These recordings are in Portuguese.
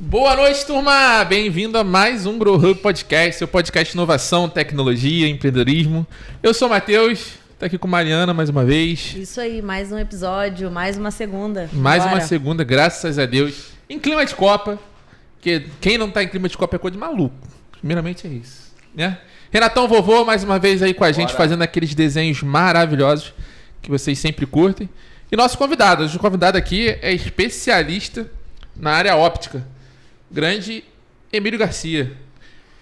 Boa noite, turma! Bem-vindo a mais um Grow Hub Podcast, seu podcast de inovação, tecnologia, empreendedorismo. Eu sou o Matheus, tô aqui com Mariana mais uma vez. Isso aí, mais um episódio, mais uma segunda. Mais Bora. uma segunda, graças a Deus. Em clima de Copa, que quem não tá em clima de Copa é coisa de maluco. Primeiramente é isso, né? Renatão Vovô, mais uma vez aí com a gente, fazendo aqueles desenhos maravilhosos que vocês sempre curtem. E nosso convidado, hoje o convidado aqui é especialista na área óptica. Grande Emílio Garcia.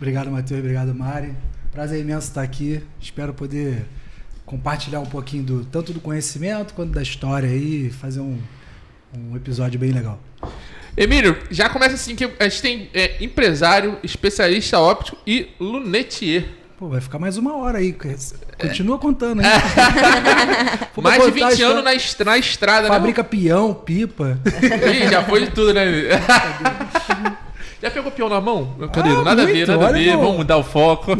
Obrigado, Matheus. Obrigado, Mari. Prazer imenso estar aqui. Espero poder compartilhar um pouquinho tanto do conhecimento quanto da história aí, fazer um episódio bem legal. Emílio, já começa assim que a gente tem empresário, especialista óptico e lunetier. Pô, vai ficar mais uma hora aí. Continua contando aí. Mais de 20 anos na estrada, Fabrica peão, pipa. Ih, já foi de tudo, né? Já pegou peão na mão? Cadê? Nada a ver. Vamos mudar o foco.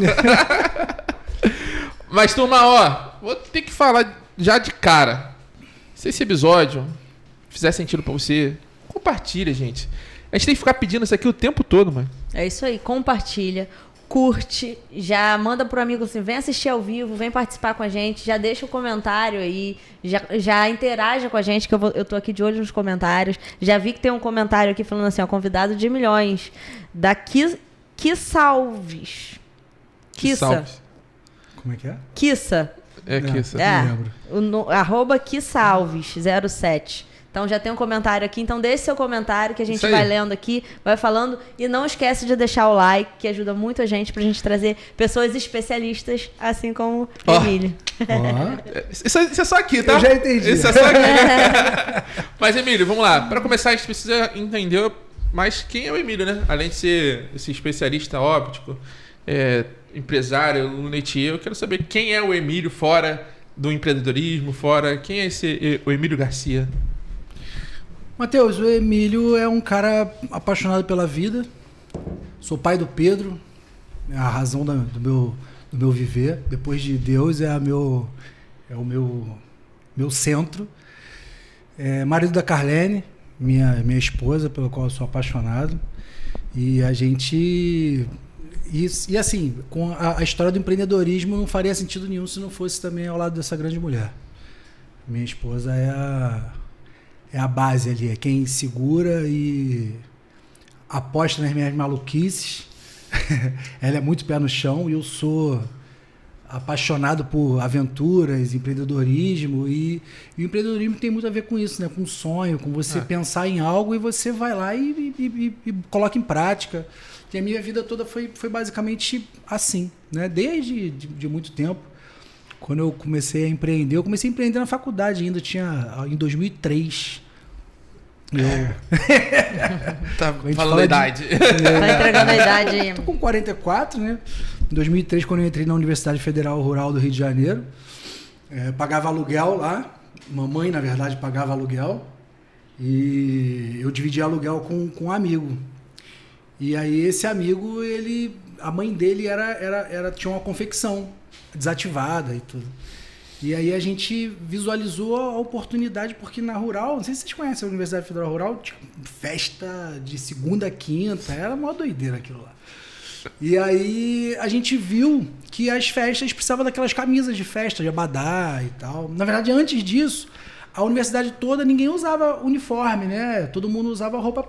Mas, turma, ó, vou ter que falar já de cara. Se esse episódio fizer sentido pra você, compartilha, gente. A gente tem que ficar pedindo isso aqui o tempo todo, mano. É isso aí, compartilha. Curte, já manda pro amigo assim, vem assistir ao vivo, vem participar com a gente, já deixa o comentário aí, já interaja com a gente, que eu tô aqui de olho nos comentários. Já vi que tem um comentário aqui falando assim, ó, convidado de milhões, da Kissalves. Kissa. Como é que é? Kissa. É Kissa. @ Kissalves07. Então já tem um comentário aqui, então deixe seu comentário que a gente vai lendo aqui, vai falando. E não esquece de deixar o like, que ajuda muito a gente pra gente trazer pessoas especialistas, assim como o Emílio. Isso é só aqui, tá? Eu já entendi. Isso é só aqui. Mas, Emílio, vamos lá. Pra começar, a gente precisa entender mais quem é o Emílio, né? Além de ser esse especialista óptico, empresário, lunetier, eu quero saber quem é o Emílio fora do empreendedorismo, quem é o Emílio Garcia? Matheus, o Emílio é um cara apaixonado pela vida. Sou pai do Pedro, é a razão do meu viver. Depois de Deus, é o meu centro. Marido da Carlene, minha esposa, pela qual eu sou apaixonado. E a gente... E assim, com a história do empreendedorismo não faria sentido nenhum se não fosse também ao lado dessa grande mulher. Minha esposa é a base ali, é quem segura e aposta nas minhas maluquices. Ela é muito pé no chão e eu sou apaixonado por aventuras, empreendedorismo e o empreendedorismo tem muito a ver com isso, né? Com sonho, com você pensar em algo e você vai lá e coloca em prática. E a minha vida toda foi basicamente assim, né? Desde de muito tempo. Quando eu comecei a empreender na faculdade ainda, em 2003. Tá falando a idade. Tá entregando a idade aí. Tô com 44, né? Em 2003, quando eu entrei na Universidade Federal Rural do Rio de Janeiro, pagava aluguel lá. Mamãe, na verdade, pagava aluguel. E eu dividia aluguel com um amigo. E aí esse amigo, a mãe dele tinha uma confecção desativada e tudo. E aí a gente visualizou a oportunidade, porque na Rural, não sei se vocês conhecem a Universidade Federal Rural, tinha festa de segunda a quinta, era uma doideira aquilo lá. E aí a gente viu que as festas precisavam daquelas camisas de festa, de abadá e tal. Na verdade, antes disso, a universidade toda, ninguém usava uniforme, né? Todo mundo usava roupa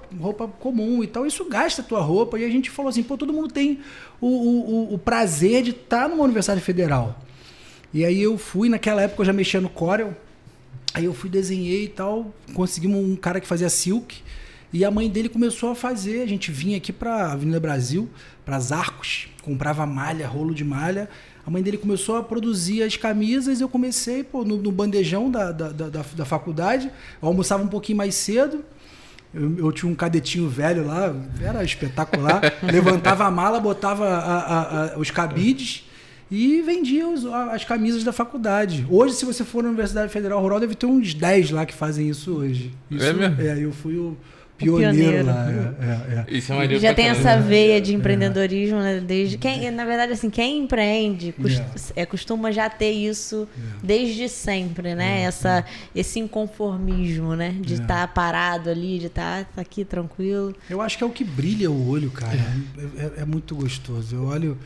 comum e tal. Isso gasta a tua roupa. E a gente falou assim, todo mundo tem o prazer de estar numa universidade federal. E aí eu fui, naquela época eu já mexia no Corel. Aí eu fui, desenhei e tal. Conseguimos um cara que fazia silk. E a mãe dele começou a fazer. A gente vinha aqui pra Avenida Brasil, pras Arcos. Comprava malha, rolo de malha. A mãe dele começou a produzir as camisas, eu comecei no bandejão da faculdade, eu almoçava um pouquinho mais cedo, eu tinha um cadetinho velho lá, era espetacular, levantava a mala, botava os cabides e vendia as camisas da faculdade. Hoje, se você for na Universidade Federal Rural, deve ter uns 10 lá que fazem isso hoje. É mesmo? Eu fui pioneiro lá. Isso é maneiro Já pra tem caramba. essa veia de empreendedorismo, né? Desde na verdade, assim, quem empreende costuma já ter isso desde sempre, né? Esse inconformismo, né? De estar parado ali, de estar aqui tranquilo. Eu acho que é o que brilha o olho, cara. É muito gostoso. Eu olho...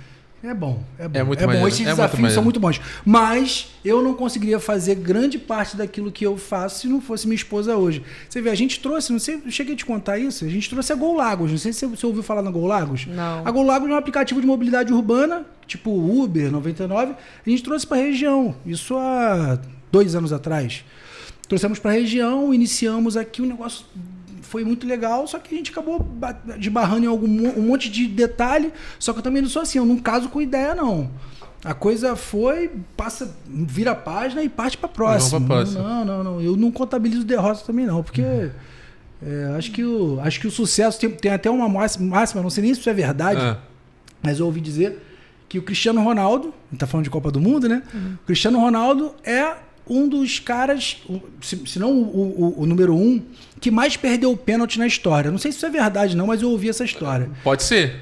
É bom. É muito maneiro. Esses É muito desafios maneiro. são muito bons. Mas eu não conseguiria fazer grande parte daquilo que eu faço se não fosse minha esposa hoje. Você vê, a gente trouxe, não sei, eu cheguei a te contar isso, a gente trouxe a Gol Lagos. Não sei se você ouviu falar na Gol Lagos. Não. A Gol Lagos é um aplicativo de mobilidade urbana, tipo Uber, 99. A gente trouxe para a região. Isso há 2 anos atrás. Trouxemos para a região, iniciamos aqui um negócio... Foi muito legal, só que a gente acabou desbarrando em um monte de detalhe. Só que eu também não sou assim, eu não caso com ideia, não. A coisa vira a página e parte para próxima. Não. Eu não contabilizo derrota também, não, porque acho que o sucesso tem até uma máxima, não sei nem se isso é verdade, mas eu ouvi dizer que o Cristiano Ronaldo, a gente tá falando de Copa do Mundo, né? O Cristiano Ronaldo é um dos caras, se não o número 1, que mais perdeu o pênalti na história. Não sei se isso é verdade, não, mas eu ouvi essa história. Pode ser.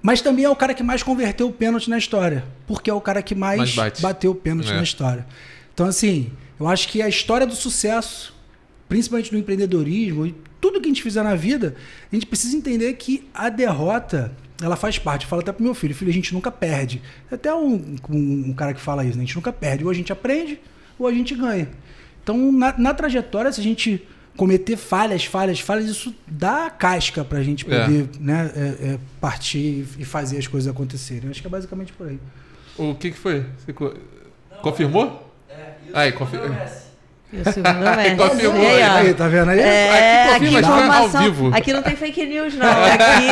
Mas também é o cara que mais converteu o pênalti na história. Porque é o cara que mais bateu o pênalti na história. Então, assim, eu acho que a história do sucesso, principalmente no empreendedorismo, e tudo que a gente fizer na vida, a gente precisa entender que a derrota... ela faz parte. Eu falo até pro meu filho, a gente nunca perde. Até um cara que fala isso, né? A gente nunca perde. Ou a gente aprende, ou a gente ganha. Então, na trajetória, se a gente cometer falhas, isso dá casca pra gente poder partir e fazer as coisas acontecerem. Eu acho que é basicamente por aí. O que foi? Você confirmou? Aí, confirmou. E o segundo é Messi. Confirmou. Aí, tá vendo aí? Aqui confirma, informação, ao vivo. Aqui não tem fake news, não. Aqui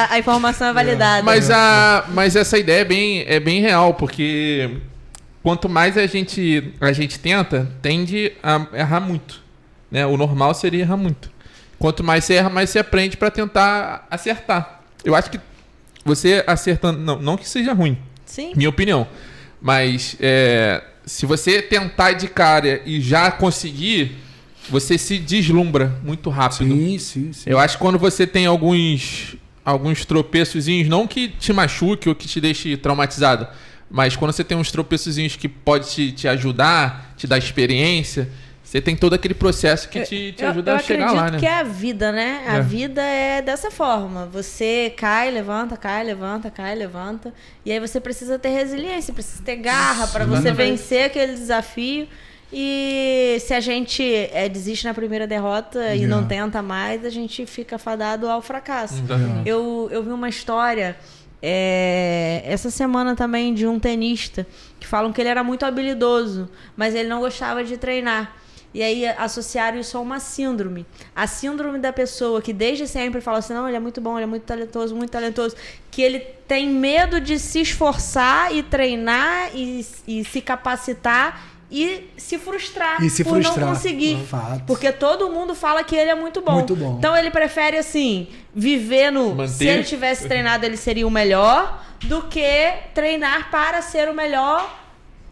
a informação é validada. Mas essa ideia é bem real, porque quanto mais a gente tenta, tende a errar muito. Né? O normal seria errar muito. Quanto mais você erra, mais você aprende para tentar acertar. Eu acho que você acertando... Não que seja ruim. Sim. Minha opinião. Mas se você tentar de cara e já conseguir, você se deslumbra muito rápido. Sim. Eu acho que quando você tem alguns tropeçozinhos, não que te machuque ou que te deixe traumatizado, mas quando você tem uns tropeçozinhos que pode te ajudar, te dar experiência, você tem todo aquele processo que te ajuda a chegar lá, né? Eu acredito que é a vida, né? A vida é dessa forma. Você cai, levanta. E aí você precisa ter resiliência, precisa ter garra para você vencer aquele desafio. E se a gente desiste na primeira derrota e não tenta mais, a gente fica fadado ao fracasso. Eu vi uma história essa semana também de um tenista que falam que ele era muito habilidoso, mas ele não gostava de treinar. E aí associaram isso a uma síndrome. A síndrome da pessoa que desde sempre fala assim, não, ele é muito bom, ele é muito talentoso, que ele tem medo de se esforçar e treinar e se capacitar e se frustrar por não conseguir. Porque todo mundo fala que ele é muito bom. Muito bom. Então ele prefere, assim, viver no... Se ele tivesse treinado, ele seria o melhor, do que treinar para ser o melhor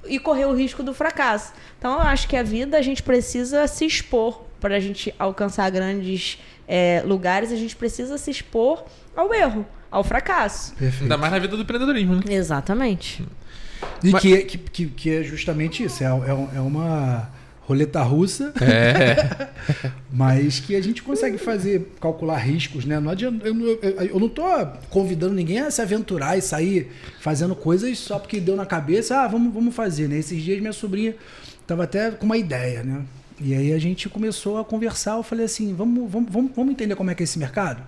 e correr o risco do fracasso. Então, eu acho que a vida, a gente precisa se expor para a gente alcançar grandes lugares. A gente precisa se expor ao erro, ao fracasso. Perfeito. Ainda mais na vida do empreendedorismo, né? Exatamente. E que é justamente isso. É uma roleta russa, mas que a gente consegue calcular riscos, né? Não adianta, eu não tô convidando ninguém a se aventurar e sair fazendo coisas só porque deu na cabeça, vamos fazer, né? Esses dias minha sobrinha estava até com uma ideia, né? E aí a gente começou a conversar, eu falei assim, vamos entender como é que é esse mercado?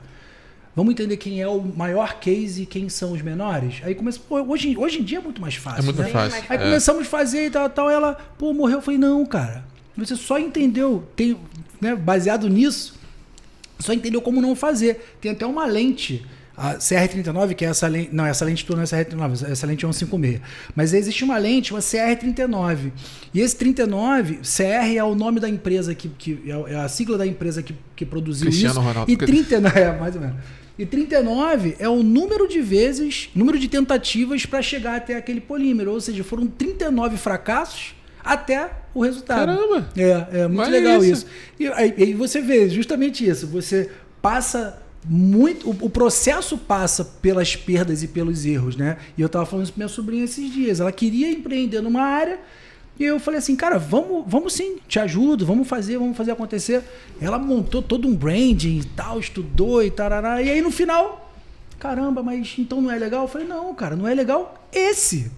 Vamos entender quem é o maior case e quem são os menores? Aí começou, hoje em dia é muito mais fácil. É muito fácil. Aí começamos a fazer e tal, ela, morreu. Eu falei, não, cara, você só entendeu, baseado nisso, só entendeu como não fazer. Tem até uma lente, a CR39, que é essa lente, não, essa lente não é CR39, essa lente é 156. Mas existe uma lente, uma CR39. E esse 39, CR é o nome da empresa, é a sigla da empresa que produziu Cristiano isso. Ronaldo. E 39, mais ou menos. E 39 é o número de tentativas para chegar até aquele polímero. Ou seja, foram 39 fracassos até o resultado. Caramba! É muito legal isso. E aí você vê justamente isso. Você passa muito... O processo passa pelas perdas e pelos erros, né? E eu tava falando isso pra minha sobrinha esses dias. Ela queria empreender numa área e eu falei assim, cara, vamos sim, te ajudo, vamos fazer acontecer. Ela montou todo um branding e tal, estudou e tarará. E aí no final, caramba, mas então não é legal? Eu falei, não, cara, não é legal esse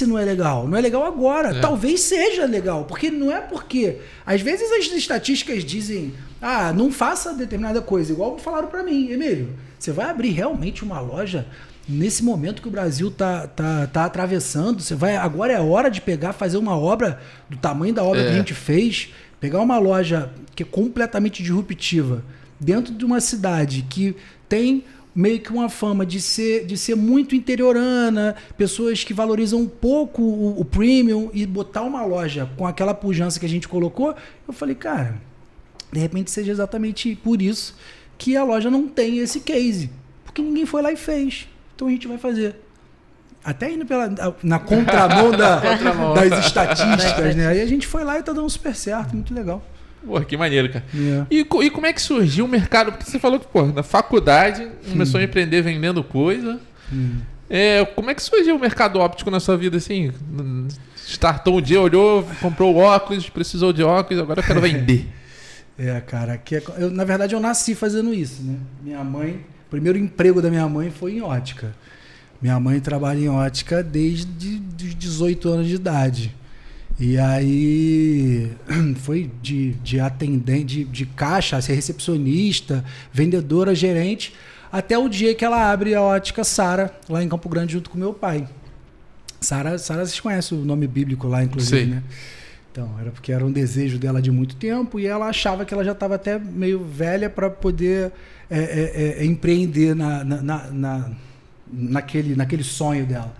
não é legal. Não é legal agora. Talvez seja legal. Porque não é porque... Às vezes as estatísticas dizem... não faça determinada coisa. Igual falaram pra mim. Emílio, você vai abrir realmente uma loja nesse momento que o Brasil tá atravessando? Agora é a hora de fazer uma obra do tamanho da obra que a gente fez. Pegar uma loja que é completamente disruptiva dentro de uma cidade que tem... meio que uma fama de ser muito interiorana, pessoas que valorizam um pouco o premium e botar uma loja com aquela pujança que a gente colocou, eu falei, cara, de repente seja exatamente por isso que a loja não tem esse case, porque ninguém foi lá e fez, então a gente vai fazer. Até indo na contramão das estatísticas, né? Aí a gente foi lá e tá dando super certo, muito legal. Pô, que maneiro, cara. E como é que surgiu o mercado? Porque você falou que, na faculdade começou a empreender vendendo coisa. Como é que surgiu o mercado óptico na sua vida, assim? Startou um dia, olhou, comprou óculos, precisou de óculos, agora eu quero vender. Cara, na verdade eu nasci fazendo isso, né? Minha mãe, o primeiro emprego da minha mãe foi em ótica. Minha mãe trabalha em ótica desde os 18 anos de idade. E aí foi de atendente, de caixa, ser recepcionista, vendedora, gerente, até o dia que ela abre a ótica Sara, lá em Campo Grande, junto com meu pai. Sara, vocês conhecem o nome bíblico lá, inclusive, né? Então, era porque era um desejo dela de muito tempo e ela achava que ela já estava até meio velha para poder empreender naquele sonho dela.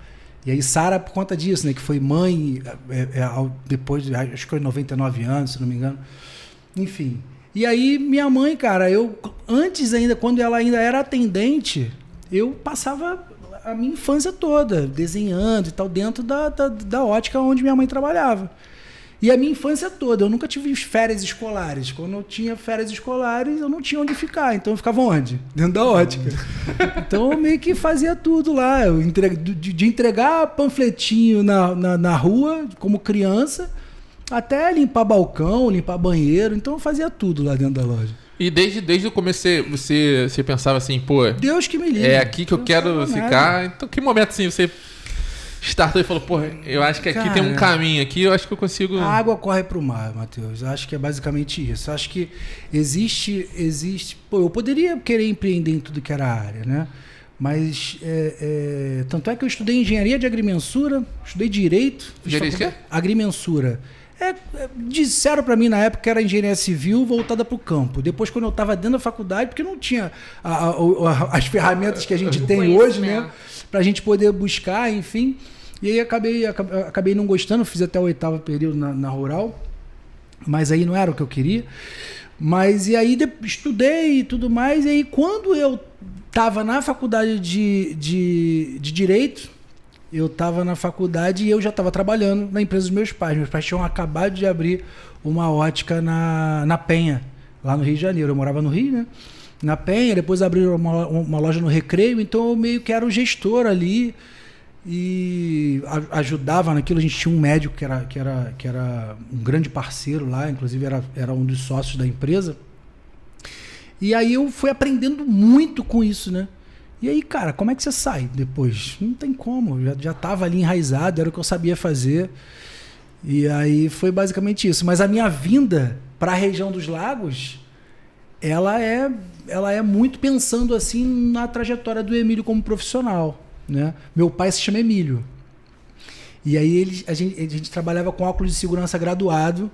E aí Sara, por conta disso, né, que foi mãe depois, acho que foi 99 anos, se não me engano. Enfim. E aí minha mãe, cara, antes ainda, quando ela ainda era atendente, eu passava a minha infância toda desenhando e tal, dentro da ótica onde minha mãe trabalhava. E a minha infância toda, eu nunca tive férias escolares. Quando eu tinha férias escolares, eu não tinha onde ficar. Então eu ficava onde? Dentro da ótica. Então eu meio que fazia tudo lá. De entregar panfletinho na rua, como criança, até limpar balcão, limpar banheiro. Então eu fazia tudo lá dentro da loja. E desde o começo você pensava assim, pô... Deus que me livre. É aqui que eu quero ficar. Então que momento assim você... startou e falou, eu acho que aqui tem um caminho aqui, eu acho que eu consigo... A água corre pro mar, Matheus. Eu acho que é basicamente isso. Eu acho que existe... eu poderia querer empreender em tudo que era área, né? Mas, tanto é que eu estudei engenharia de agrimensura, estudei direito... Engenharia de quê? Agrimensura. Disseram para mim na época que era engenharia civil voltada para o campo. Depois, quando eu estava dentro da faculdade, porque não tinha as ferramentas que a gente tem hoje, né? Para a gente poder buscar, enfim. E aí acabei não gostando, fiz até o 8º período na rural, mas aí não era o que eu queria. Mas e aí estudei e tudo mais, e aí quando eu estava na faculdade de Direito, eu estava na faculdade e eu já estava trabalhando na empresa dos meus pais. Meus pais tinham acabado de abrir uma ótica na Penha, lá no Rio de Janeiro. Eu morava no Rio, né? Na Penha, depois abriram uma loja no Recreio, então eu meio que era o gestor ali e ajudava naquilo. A gente tinha um médico que era um grande parceiro lá, inclusive era um dos sócios da empresa. E aí eu fui aprendendo muito com isso, né? E aí, cara, como é que você sai depois? Não tem como, já estava ali enraizado, era o que eu sabia fazer. E aí foi basicamente isso. Mas a minha vinda para a região dos lagos, ela é muito pensando assim na trajetória do Emílio como profissional, né? Meu pai se chama Emílio. E aí a gente trabalhava com óculos de segurança graduado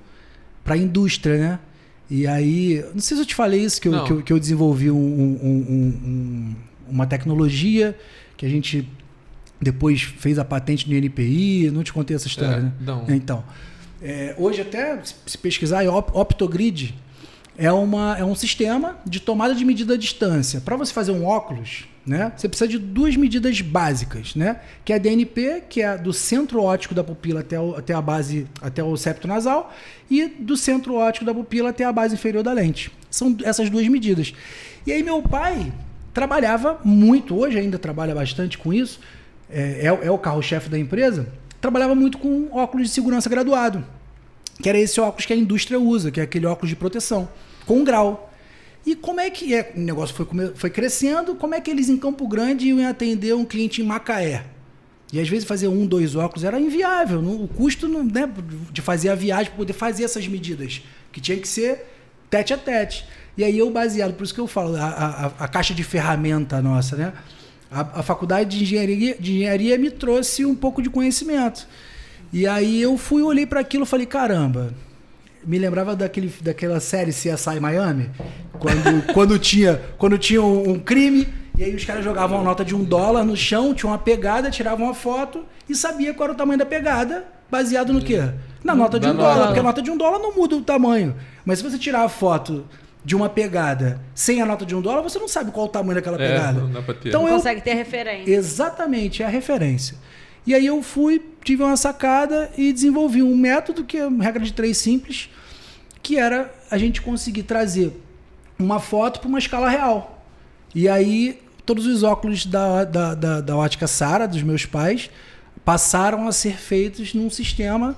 para a indústria, né? E aí, não sei se eu te falei isso, que eu desenvolvi uma tecnologia que a gente depois fez a patente no INPI. Não te contei essa história, né? Não. Então, hoje até se pesquisar é Optogrid, é um sistema de tomada de medida à distância. Para você fazer um óculos, né, você precisa de 2 medidas básicas, né, que é a DNP, que é do centro óptico da pupila até o septo nasal, e do centro óptico da pupila até a base inferior da lente. São essas 2 medidas. E aí meu pai trabalhava muito, hoje ainda trabalha bastante com isso, é o carro-chefe da empresa, trabalhava muito com óculos de segurança graduado, que era esse óculos que a indústria usa, que é aquele óculos de proteção, com grau. E como é que o negócio foi crescendo, como é que eles em Campo Grande iam atender um cliente em Macaé? E às vezes fazer 1, 2 óculos era inviável, o custo, né, de fazer a viagem para poder fazer essas medidas, que tinha que ser tete a tete. E aí eu baseado, por isso que eu falo, a caixa de ferramenta nossa, né? A faculdade de engenharia me trouxe um pouco de conhecimento. E aí eu olhei para aquilo e falei, caramba, me lembrava daquela série CSI Miami, quando tinha um crime, e aí os caras jogavam uma nota de $1 no chão, tinha uma pegada, tiravam uma foto e sabia qual era o tamanho da pegada, baseado no quê? Na nota de $1, porque a nota de $1 não muda o tamanho. Mas se você tirar a foto de uma pegada sem a nota de $1, você não sabe qual o tamanho daquela pegada. Não dá pra ter. Então não consegue ter referência. Exatamente, é a referência. E aí eu tive uma sacada e desenvolvi um método que é uma regra de 3 simples, que era a gente conseguir trazer uma foto para uma escala real. E aí todos os óculos da ótica Sara, dos meus pais, passaram a ser feitos num sistema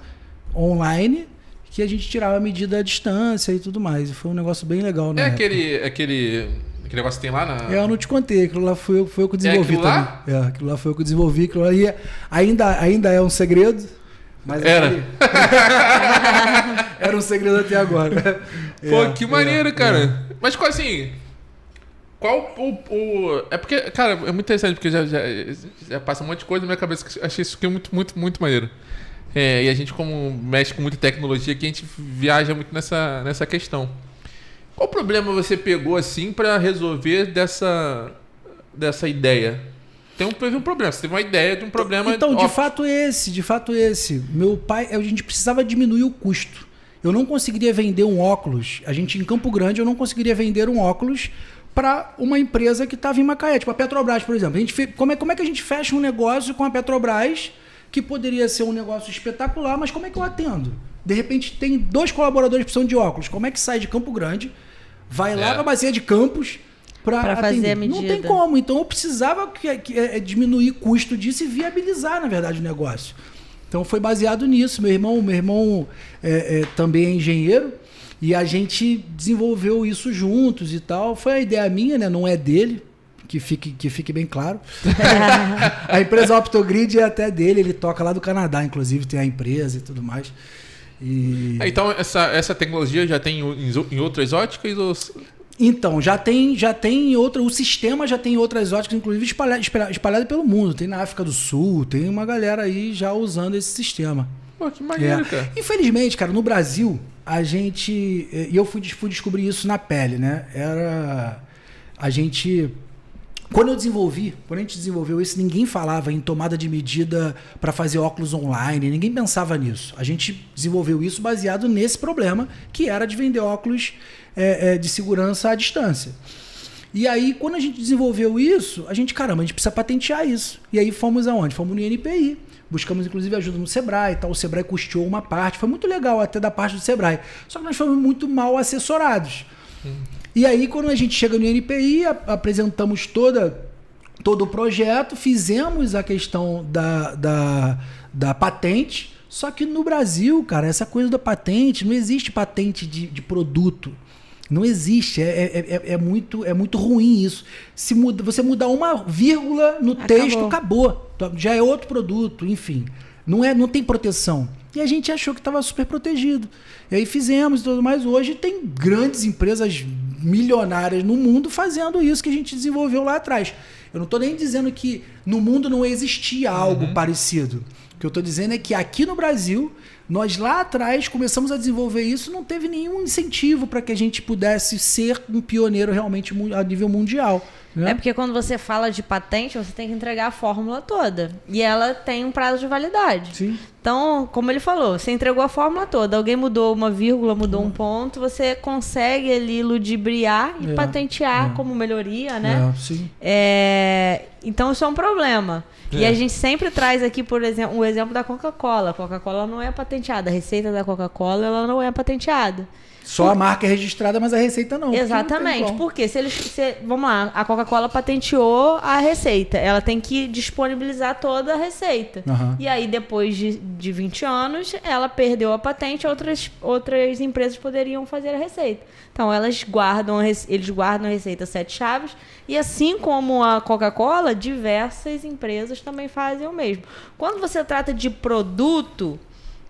online que a gente tirava a medida à distância e tudo mais. E foi um negócio bem legal, né? Aquele negócio que tem lá na... Eu não te contei, aquilo lá foi eu que desenvolvi aquilo também. lá? Aquilo lá foi eu que desenvolvi, aquilo ali ainda é um segredo, mas era. Era um segredo até agora. Pô, que maneiro, cara. Mas qual assim... Qual o... É porque, cara, é muito interessante, porque já passa um monte de coisa na minha cabeça que eu achei isso aqui muito, muito, muito maneiro. E a gente, como mexe com muita tecnologia, aqui a gente viaja muito nessa questão. Qual problema você pegou assim para resolver dessa ideia? Teve um problema, você teve uma ideia de um problema... Então, de fato esse. Meu pai, a gente precisava diminuir o custo. Eu não conseguiria vender um óculos, em Campo Grande, eu não conseguiria vender um óculos para uma empresa que estava em Macaé, tipo a Petrobras, por exemplo. Como é que a gente fecha um negócio com a Petrobras, que poderia ser um negócio espetacular, mas como é que eu atendo? De repente tem 2 colaboradores que precisam de óculos. Como é que sai de Campo Grande, vai lá para a Bacia de Campos para fazer a medida? Não tem como. Então eu precisava diminuir custo disso e viabilizar, na verdade, o negócio. Então foi baseado nisso. Meu irmão também é engenheiro e a gente desenvolveu isso juntos e tal. Foi a ideia minha, né? Não é dele. Que fique bem claro. A empresa Optogrid é até dele, ele toca lá do Canadá, inclusive, tem a empresa e tudo mais. Então, essa tecnologia já tem em outras óticas? Ou... Então, já tem o sistema já tem em outras óticas, inclusive espalhado pelo mundo. Tem na África do Sul, tem uma galera aí já usando esse sistema. Pô, que maneiro, cara. Infelizmente, cara, no Brasil, a gente... E eu fui descobrir isso na pele, né? Quando a gente desenvolveu isso, ninguém falava em tomada de medida para fazer óculos online, ninguém pensava nisso. A gente desenvolveu isso baseado nesse problema, que era de vender óculos de segurança à distância. E aí, quando a gente desenvolveu isso, a gente precisa patentear isso. E aí fomos aonde? Fomos no INPI. Buscamos, inclusive, ajuda no Sebrae e tal. O Sebrae custeou uma parte. Foi muito legal até da parte do Sebrae. Só que nós fomos muito mal assessorados. E aí, quando a gente chega no INPI, apresentamos todo o projeto, fizemos a questão da patente, só que no Brasil, cara, essa coisa da patente, não existe patente de produto. Não existe. É muito ruim isso. Você mudar uma vírgula no texto, acabou. Já é outro produto, enfim. Não tem proteção. E a gente achou que estava super protegido. E aí fizemos e tudo mais. Hoje tem grandes empresas milionárias no mundo fazendo isso que a gente desenvolveu lá atrás. Eu não estou nem dizendo que no mundo não existia algo parecido. O que eu estou dizendo é que aqui no Brasil, nós lá atrás começamos a desenvolver isso, não teve nenhum incentivo para que a gente pudesse ser um pioneiro realmente a nível mundial. né? É porque quando você fala de patente, você tem que entregar a fórmula toda. E ela tem um prazo de validade. Sim. Então, como ele falou, você entregou a fórmula toda. Alguém mudou uma vírgula, mudou um ponto, você consegue ali ludibriar e patentear como melhoria, né? Sim. Então, isso é um problema. E a gente sempre traz aqui, por exemplo, o exemplo da Coca-Cola. A Coca-Cola não é patenteada. A receita da Coca-Cola, ela não é patenteada. Só a marca é registrada, mas a receita não. Exatamente, porque vamos lá, a Coca-Cola patenteou a receita, ela tem que disponibilizar toda a receita. E aí, depois de 20 anos, ela perdeu a patente, outras empresas poderiam fazer a receita. Então, eles guardam a receita 7 chaves, e assim como a Coca-Cola, diversas empresas também fazem o mesmo. Quando você trata de produto,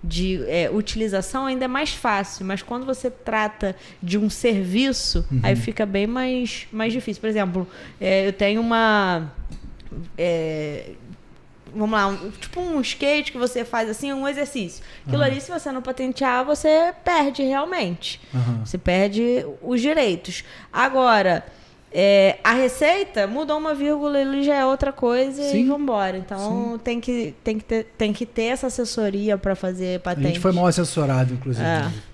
de utilização, ainda é mais fácil, mas quando você trata de um serviço, aí fica bem mais difícil. Por exemplo, eu tenho vamos lá, tipo um skate que você faz assim, um exercício. Aquilo ali, se você não patentear, você perde realmente. Você perde os direitos. Agora, a receita mudou uma vírgula, ele já é outra coisa. Sim. E vambora. Então tem que ter essa assessoria para fazer patente. A gente foi mal assessorado, inclusive.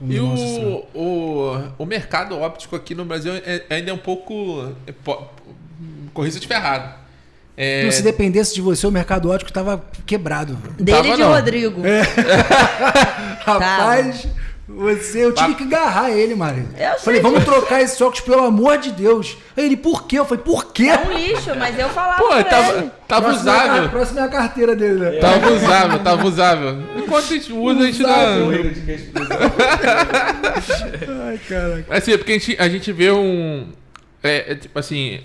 E o mercado óptico aqui no Brasil ainda é um pouco corrida de ferrado. Não, se dependesse de você, o mercado óptico estava quebrado. Dele e de Rodrigo. Rapaz... eu tive que agarrar ele, Mari. Falei, vamos trocar esse óculos, pelo amor de Deus. Aí ele, por quê? Eu falei, por quê? É um lixo, mas eu falava tava usável. Próxima é a carteira dele, né? Tava usável. Enquanto a gente usa, a gente dá... Ai, caraca. Assim, é porque a gente vê tipo assim,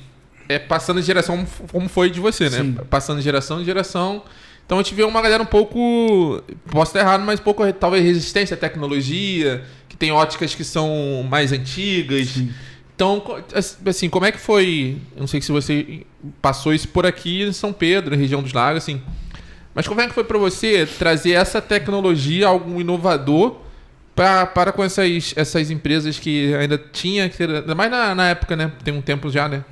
passando de geração, como foi de você, né? Sim. Passando de geração em geração... Então a gente vê uma galera um pouco, posso estar errado, mas um pouco talvez resistência à tecnologia, que tem óticas que são mais antigas. Sim. Então, assim, como é que foi? Eu não sei se você passou isso por aqui em São Pedro, na região dos Lagos, assim. Mas como é que foi para você trazer essa tecnologia, algum inovador, para com essas empresas que ainda tinha, ainda mais na época, né? Tem um tempo já, né?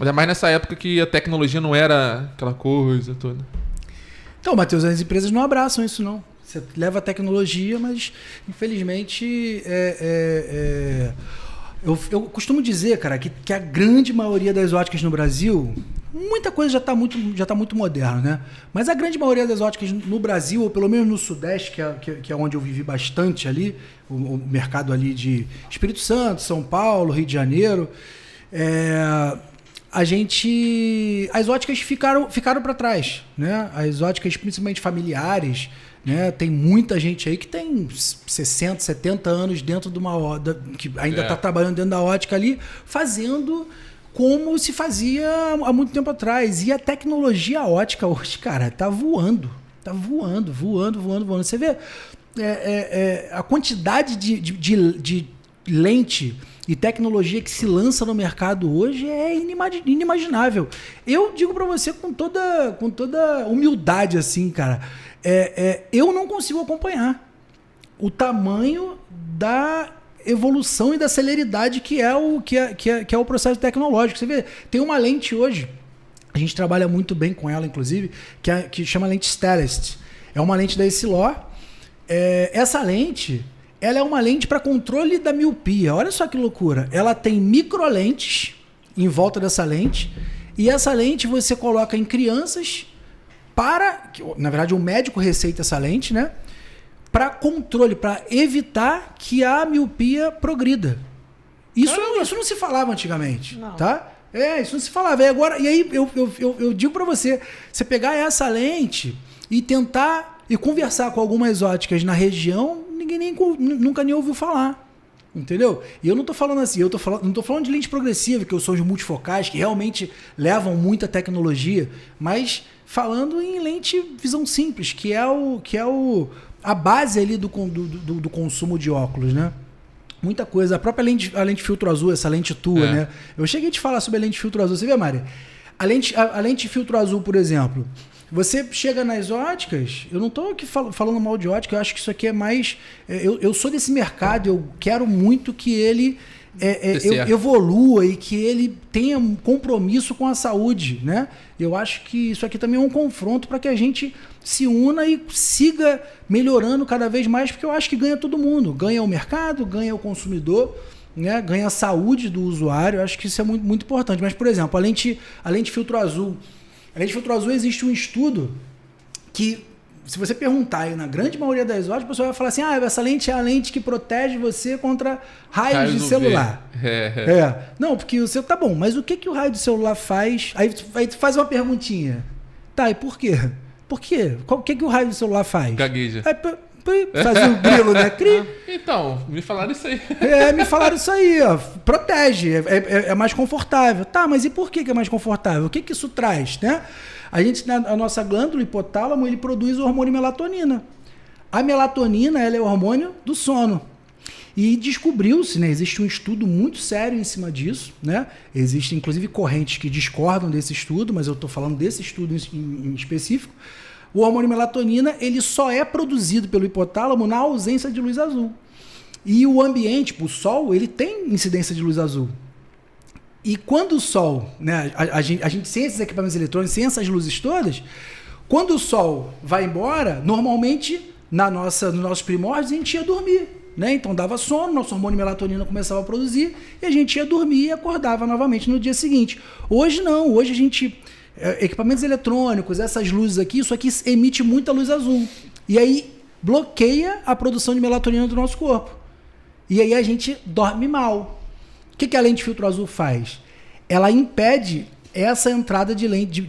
Ainda mais nessa época que a tecnologia não era aquela coisa toda. Então, Matheus, as empresas não abraçam isso, não. Você leva a tecnologia, mas, infelizmente, eu costumo dizer, cara, que a grande maioria das óticas no Brasil, muita coisa já está muito moderna, né? Mas a grande maioria das óticas no Brasil, ou pelo menos no Sudeste, que é onde eu vivi bastante ali, o mercado ali de Espírito Santo, São Paulo, Rio de Janeiro, as óticas ficaram para trás, né? As óticas principalmente familiares, né? Tem muita gente aí que tem 60, 70 anos dentro de uma que ainda está trabalhando dentro da ótica ali, fazendo como se fazia há muito tempo atrás. E a tecnologia ótica hoje, cara, tá voando. Tá voando. Você vê a quantidade de lente e tecnologia que se lança no mercado hoje é inimaginável. Eu digo para você com toda humildade, assim, cara, eu não consigo acompanhar o tamanho da evolução e da celeridade que é o processo tecnológico. Você vê, tem uma lente hoje, a gente trabalha muito bem com ela, inclusive, que chama lente Stellest. É uma lente da Essilor. Essa lente... ela é uma lente para controle da miopia. Olha só que loucura. Ela tem microlentes em volta dessa lente. E essa lente você coloca em crianças na verdade, o médico receita essa lente, né? Para controle, para evitar que a miopia progrida. Isso não se falava antigamente, não. Tá? Isso não se falava. E aí eu digo para você pegar essa lente e tentar e conversar com algumas óticas na região, ninguém nunca nem ouviu falar. Entendeu? E eu não tô falando assim, não tô falando de lente progressiva, que eu sou de multifocais, que realmente levam muita tecnologia, mas falando em lente visão simples, que é a base ali do consumo de óculos, né? Muita coisa. A própria lente filtro azul, essa lente tua, né? Eu cheguei a te falar sobre a lente filtro azul. Você vê, Mari? A lente filtro azul, por exemplo, você chega nas óticas, eu não estou aqui falando mal de ótica, eu acho que isso aqui é mais... Eu sou desse mercado, eu quero muito que ele evolua e que ele tenha um compromisso com a saúde, né? Eu acho que isso aqui também é um confronto para que a gente se una e siga melhorando cada vez mais, porque eu acho que ganha todo mundo. Ganha o mercado, ganha o consumidor, né? Ganha a saúde do usuário. Eu acho que isso é muito, muito importante. Mas, por exemplo, a lente filtro azul. A lente filtro azul existe um estudo que, se você perguntar aí na grande maioria das horas, o pessoal vai falar assim, essa lente é a lente que protege você contra raios de celular. Não, porque o seu tá bom, mas o que o raio de celular faz? Aí tu faz uma perguntinha. Tá, e por quê? Por quê? O que o raio do celular faz? Gagueja. Faz um grilo, né? Então, me falaram isso aí. Me falaram isso aí, ó. Protege, é mais confortável. Tá, mas e por que é mais confortável? O que isso traz, né? A nossa glândula hipotálamo, ele produz o hormônio melatonina. A melatonina, ela é o hormônio do sono. E descobriu-se, né? Existe um estudo muito sério em cima disso, né? Existem, inclusive, correntes que discordam desse estudo, mas eu estou falando desse estudo em específico. O hormônio melatonina, ele só é produzido pelo hipotálamo na ausência de luz azul. E o ambiente, o sol, ele tem incidência de luz azul. E quando o sol, né, a gente sem esses equipamentos eletrônicos, sem essas luzes todas, quando o sol vai embora, normalmente, nos nossos primórdios, a gente ia dormir. Né? Então dava sono, nosso hormônio melatonina começava a produzir e a gente ia dormir e acordava novamente no dia seguinte. Hoje não, hoje a gente... equipamentos eletrônicos, essas luzes aqui, isso aqui emite muita luz azul. E aí bloqueia a produção de melatonina do nosso corpo. E aí a gente dorme mal. O que a lente filtro azul faz? Ela impede essa entrada de lente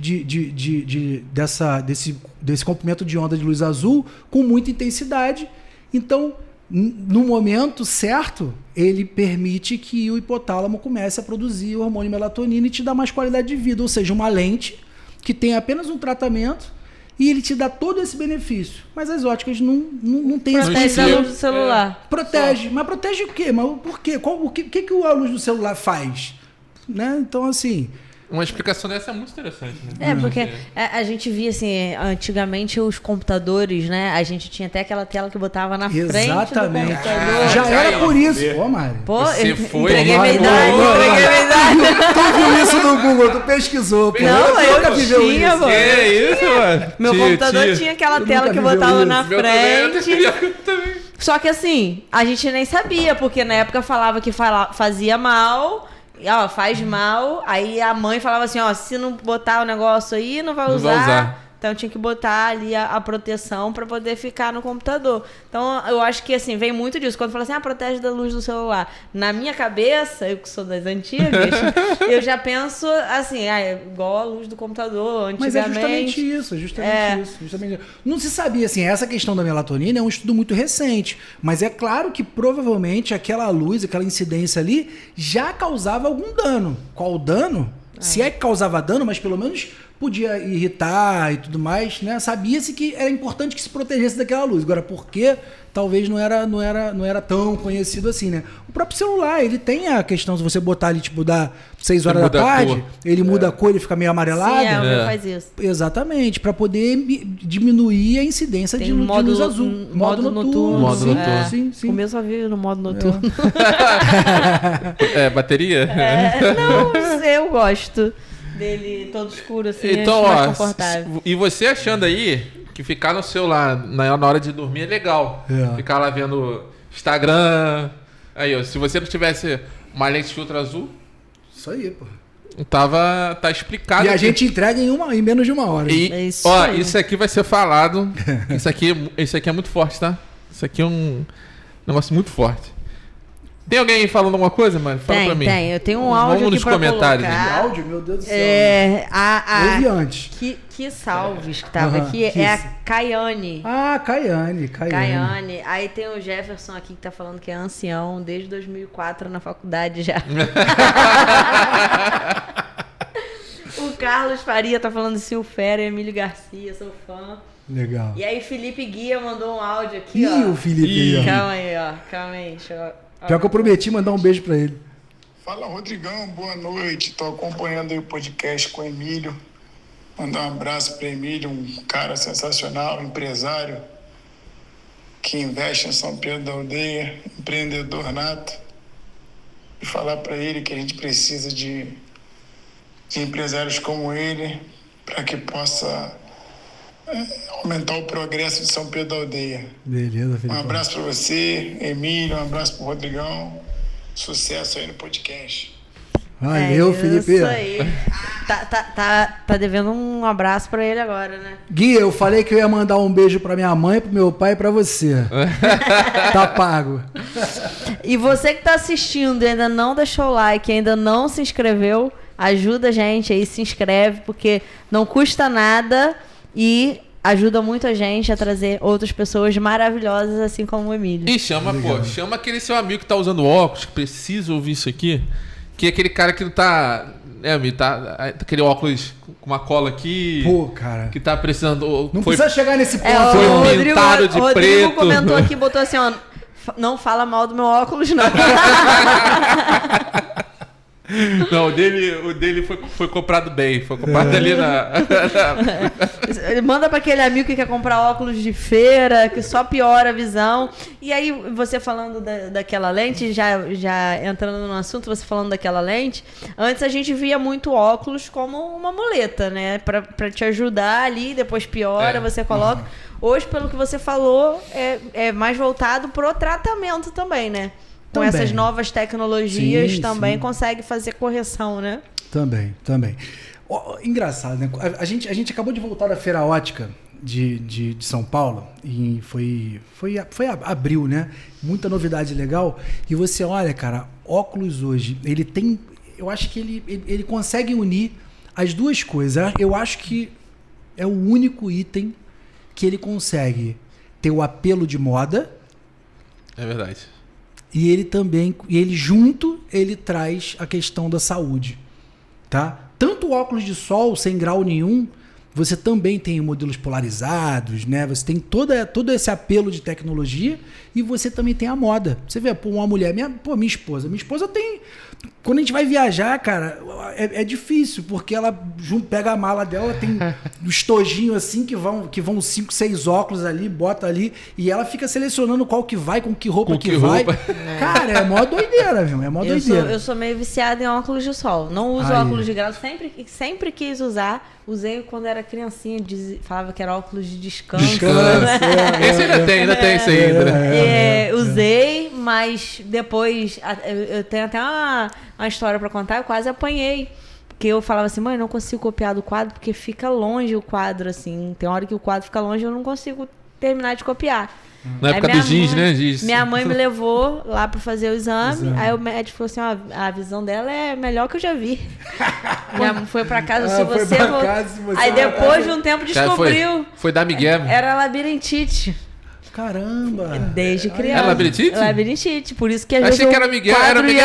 desse comprimento de onda de luz azul com muita intensidade. Então, no momento certo, ele permite que o hipotálamo comece a produzir o hormônio melatonina e te dá mais qualidade de vida. Ou seja, uma lente que tem apenas um tratamento e ele te dá todo esse benefício. Mas as óticas não têm esse benefício. Protege a luz do celular. Protege. Mas protege o quê? Mas por quê? O que a luz do celular faz? Né? Então, assim... Uma explicação dessa é muito interessante, né? Porque a gente via, assim, antigamente os computadores, né? A gente tinha até aquela tela que botava na frente do computador. Já era por isso. Pô, Mari. Você foi... Entreguei minha idade. Tu viu isso no Google, tu pesquisou. Pô. Não, eu nunca tinha, mano. É isso, mano? Meu computador tinha aquela tela que botava na frente. Só que assim, a gente nem sabia, porque na época falava que fazia mal... faz mal, aí a mãe falava assim, se não botar o negócio aí, não vai usar. Então tinha que botar ali a proteção para poder ficar no computador. Então eu acho que assim, vem muito disso. Quando fala assim, protege da luz do celular. Na minha cabeça, eu que sou das antigas, eu já penso assim, igual a luz do computador, antigamente. Mas é justamente isso. Não se sabia, assim, essa questão da melatonina é um estudo muito recente. Mas é claro que provavelmente aquela luz, aquela incidência ali, já causava algum dano. Qual o dano? Se é que causava dano, mas pelo menos podia irritar e tudo mais, né? Sabia-se que era importante que se protegesse daquela luz. Agora, por quê? Talvez não era tão conhecido assim, né? O próprio celular, ele tem a questão, se você botar ali, tipo, da 6 horas da tarde, ele muda a cor, ele fica meio amarelado. Sim, o meu faz isso. Exatamente, para poder diminuir a incidência de luz azul. Modo noturno. Sim. O meu só vive no modo noturno. Bateria? Não, eu gosto dele todo escuro, assim, então, mais confortável. E você achando aí que ficar no celular na hora de dormir é legal. Ficar lá vendo Instagram. Aí, se você não tivesse uma lente filtro azul... Isso aí, pô. Tá explicado. E a gente entrega em menos de 1 hora. E, isso aqui vai ser falado. Isso aqui é muito forte, tá? Isso aqui é um negócio muito forte. Tem alguém falando alguma coisa, mano? Fala pra mim. Tem. Eu tenho um áudio aqui pra comentários. colocar. Tem áudio? Meu Deus do céu. Eu vi antes. Que salves que tava aqui. É a Caiane. Caiane. Aí tem o Jefferson aqui que tá falando que é ancião desde 2004 na faculdade já. O Carlos Faria tá falando assim, o Fera, Emílio Garcia, sou fã. Legal. E aí Felipe Guia mandou um áudio aqui, o Felipe. Calma aí, deixa eu... Pior que eu prometi mandar um beijo pra ele. Fala, Rodrigão, boa noite. Tô acompanhando aí o podcast com o Emílio. Mandar um abraço para Emílio, um cara sensacional, empresário, que investe em São Pedro da Aldeia, empreendedor nato. e falar para ele que a gente precisa de empresários como ele para que possa aumentar o progresso de São Pedro da Aldeia. Beleza, Felipe. Um abraço para você, Emílio, um abraço para o Rodrigão. Sucesso aí no podcast. Valeu, Felipe. Isso aí. Tá devendo um abraço pra ele agora, né? Gui, eu falei que eu ia mandar um beijo pra minha mãe, pro meu pai e pra você. Tá pago. E você que tá assistindo e ainda não deixou o like, ainda não se inscreveu, ajuda a gente aí, se inscreve, porque não custa nada e ajuda muito a gente a trazer outras pessoas maravilhosas, assim como o Emílio. E chama aquele seu amigo que tá usando óculos, que precisa ouvir isso aqui, que é aquele cara que não tá... aquele óculos com uma cola aqui. Pô, cara. Que tá precisando... Não precisa chegar nesse ponto. Foi pintado de Rodrigo preto. Comentou aqui, botou assim, ó, não fala mal do meu óculos, não. Não, o dele foi comprado bem. Foi comprado ali na... Ele manda pra aquele amigo que quer comprar óculos de feira, que só piora a visão. E aí, você falando daquela lente, já entrando no assunto, você falando daquela lente, antes a gente via muito óculos como uma muleta, né? Pra te ajudar ali, depois piora, você coloca. Hoje, pelo que você falou, é mais voltado pro tratamento também, né? Com essas novas tecnologias também consegue fazer correção, né? Também. Engraçado, né? A gente acabou de voltar da Feira Ótica de São Paulo e foi abril, né? Muita novidade legal. E você olha, cara, óculos hoje, ele tem... Eu acho que ele consegue unir as duas coisas. Eu acho que é o único item que ele consegue ter o apelo de moda. É verdade. E ele também, ele traz a questão da saúde, tá? Tanto o óculos de sol sem grau nenhum, você também tem modelos polarizados, né? Você tem todo esse apelo de tecnologia e você também tem a moda. Você vê, uma mulher, minha esposa tem... Quando a gente vai viajar, cara, é difícil, porque ela pega a mala dela, tem um estojinho assim que vão 5, 6 óculos ali, bota ali, e ela fica selecionando qual que vai, com que roupa que vai. Cara, é mó doideira, viu? É mó doideira. Eu sou meio viciada em óculos de sol. Não uso óculos de grau, sempre quis usar. Usei quando era criancinha, falava que era óculos de descanso. Né? Esse ainda tem esse ainda, né? Usei, mas depois eu tenho até uma história pra contar, eu quase apanhei. Porque eu falava assim, mãe, não consigo copiar do quadro porque fica longe o quadro, assim. Tem hora que o quadro fica longe e eu não consigo terminar de copiar. Na época do giz, né? Giz. Minha mãe me levou lá pra fazer o exame. Aí o médico falou assim, ó, a visão dela é melhor que eu já vi. Minha mãe foi pra casa, se você... Aí depois de um tempo descobriu. Foi dar migué. Era labirintite. Caramba! Desde criança. Era labirintite? Labirintite. Por isso que a gente... Achei que era migué, era migué.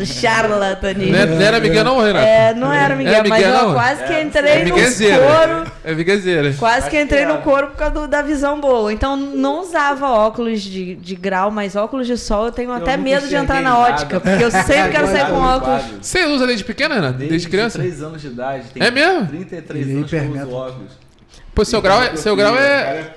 Charlatanismo. Não era migué não, Renato? Não era migué, mas eu quase que entrei no coro. É miguezeira. Quase que entrei no coro por causa da visão boa. Então não usava óculos de grau, mas óculos de sol eu tenho até medo de entrar na ótica, porque eu sempre quero sair com óculos. Você usa desde pequena, Renato? Desde criança? 3 anos de idade. É mesmo? 33 anos que eu uso óculos. Pô, seu grau é...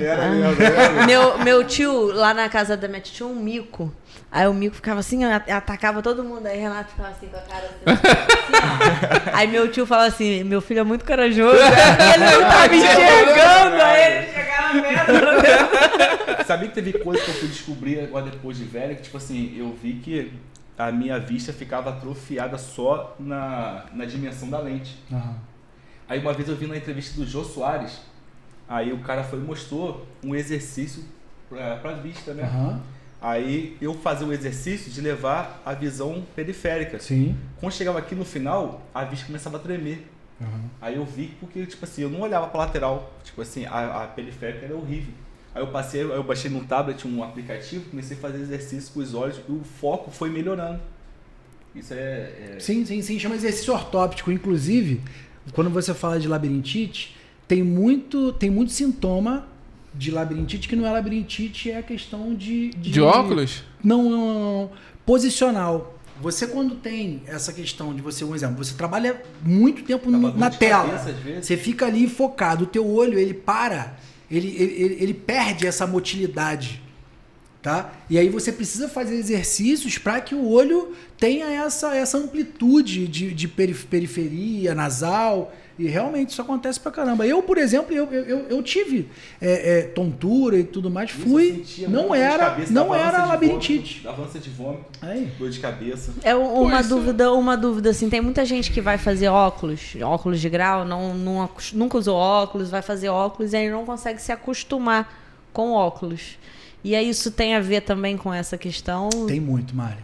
Meu tio, lá na casa da minha tia, tinha um mico. Aí o mico ficava assim, atacava todo mundo. Aí Renato ficava assim, com a cara assim. Aí meu tio falava assim, meu filho é muito corajoso. Ele não tá me enxergando. Aí ele chegava perto. Sabia que teve coisa que eu fui descobrir agora depois de velho, que tipo assim, eu vi que a minha vista ficava atrofiada só na dimensão da lente. Aí uma vez eu vi na entrevista do Jô Soares, aí o cara foi e mostrou um exercício pra vista, né? Aí eu fazia o exercício de levar a visão periférica. Sim. Quando chegava aqui no final, a vista começava a tremer. Aí eu vi porque, tipo assim, eu não olhava pra lateral. Tipo assim, a periférica era horrível. Aí eu baixei no tablet um aplicativo, comecei a fazer exercício com os olhos e o foco foi melhorando. Isso Sim, chama exercício ortóptico. Inclusive, quando você fala de labirintite, tem muito sintoma de labirintite que não é labirintite, é a questão de óculos? Não. Posicional. Você quando tem essa questão de você, um exemplo, você trabalha muito tempo na tela, você fica ali focado, o teu olho ele para, ele perde essa motilidade. tá? E aí você precisa fazer exercícios para que o olho tenha essa amplitude de periferia nasal. E realmente isso acontece pra caramba. Eu, por exemplo, eu tive tontura e tudo mais. Não era labirintite. Avança de vômito, dor de cabeça. Uma dúvida, assim, tem muita gente que vai fazer óculos de grau, nunca usou óculos, vai fazer óculos e aí não consegue se acostumar com óculos. E aí isso tem a ver também com essa questão? Tem muito, Mari.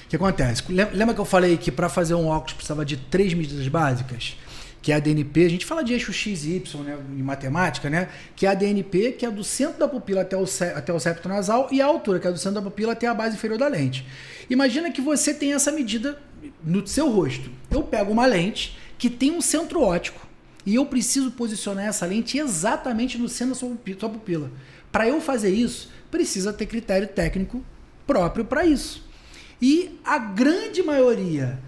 O que acontece? Lembra que eu falei que para fazer um óculos precisava de 3 medidas básicas? Que é a DNP, a gente fala de eixo X e Y, né, em matemática, né? Que é a DNP, que é do centro da pupila até o septo nasal, e a altura, que é do centro da pupila até a base inferior da lente. Imagina que você tem essa medida no seu rosto. Eu pego uma lente que tem um centro óptico e eu preciso posicionar essa lente exatamente no centro da sua pupila. Para eu fazer isso, precisa ter critério técnico próprio para isso. E a grande maioria...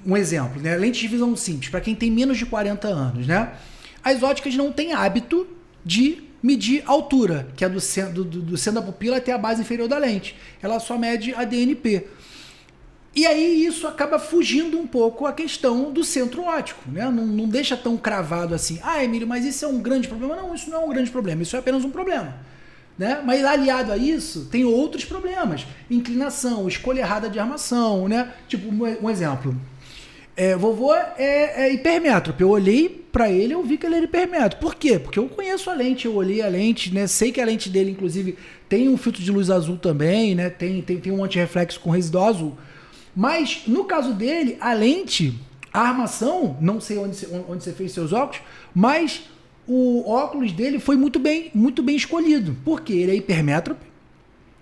Um exemplo, né? Lente de visão simples, para quem tem menos de 40 anos, né? As óticas não têm hábito de medir a altura, que é do centro da pupila até a base inferior da lente. Ela só mede a DNP. E aí isso acaba fugindo um pouco a questão do centro óptico, né? Não deixa tão cravado assim. Ah, Emílio, mas isso é um grande problema? Não, isso não é um grande problema, isso é apenas um problema. Né? Mas aliado a isso, tem outros problemas. Inclinação, escolha errada de armação, né? Tipo, um exemplo. Vovô é hipermétrope. Eu olhei pra ele, eu vi que ele era hipermétrope. Por quê? Porque eu conheço a lente, eu olhei a lente, né? Sei que a lente dele, inclusive, tem um filtro de luz azul também, né? Tem um antirreflexo com residual azul. Mas, no caso dele, a lente, a armação, não sei onde você fez seus óculos, mas... O óculos dele foi muito bem escolhido. Por quê? Ele é hipermétrope,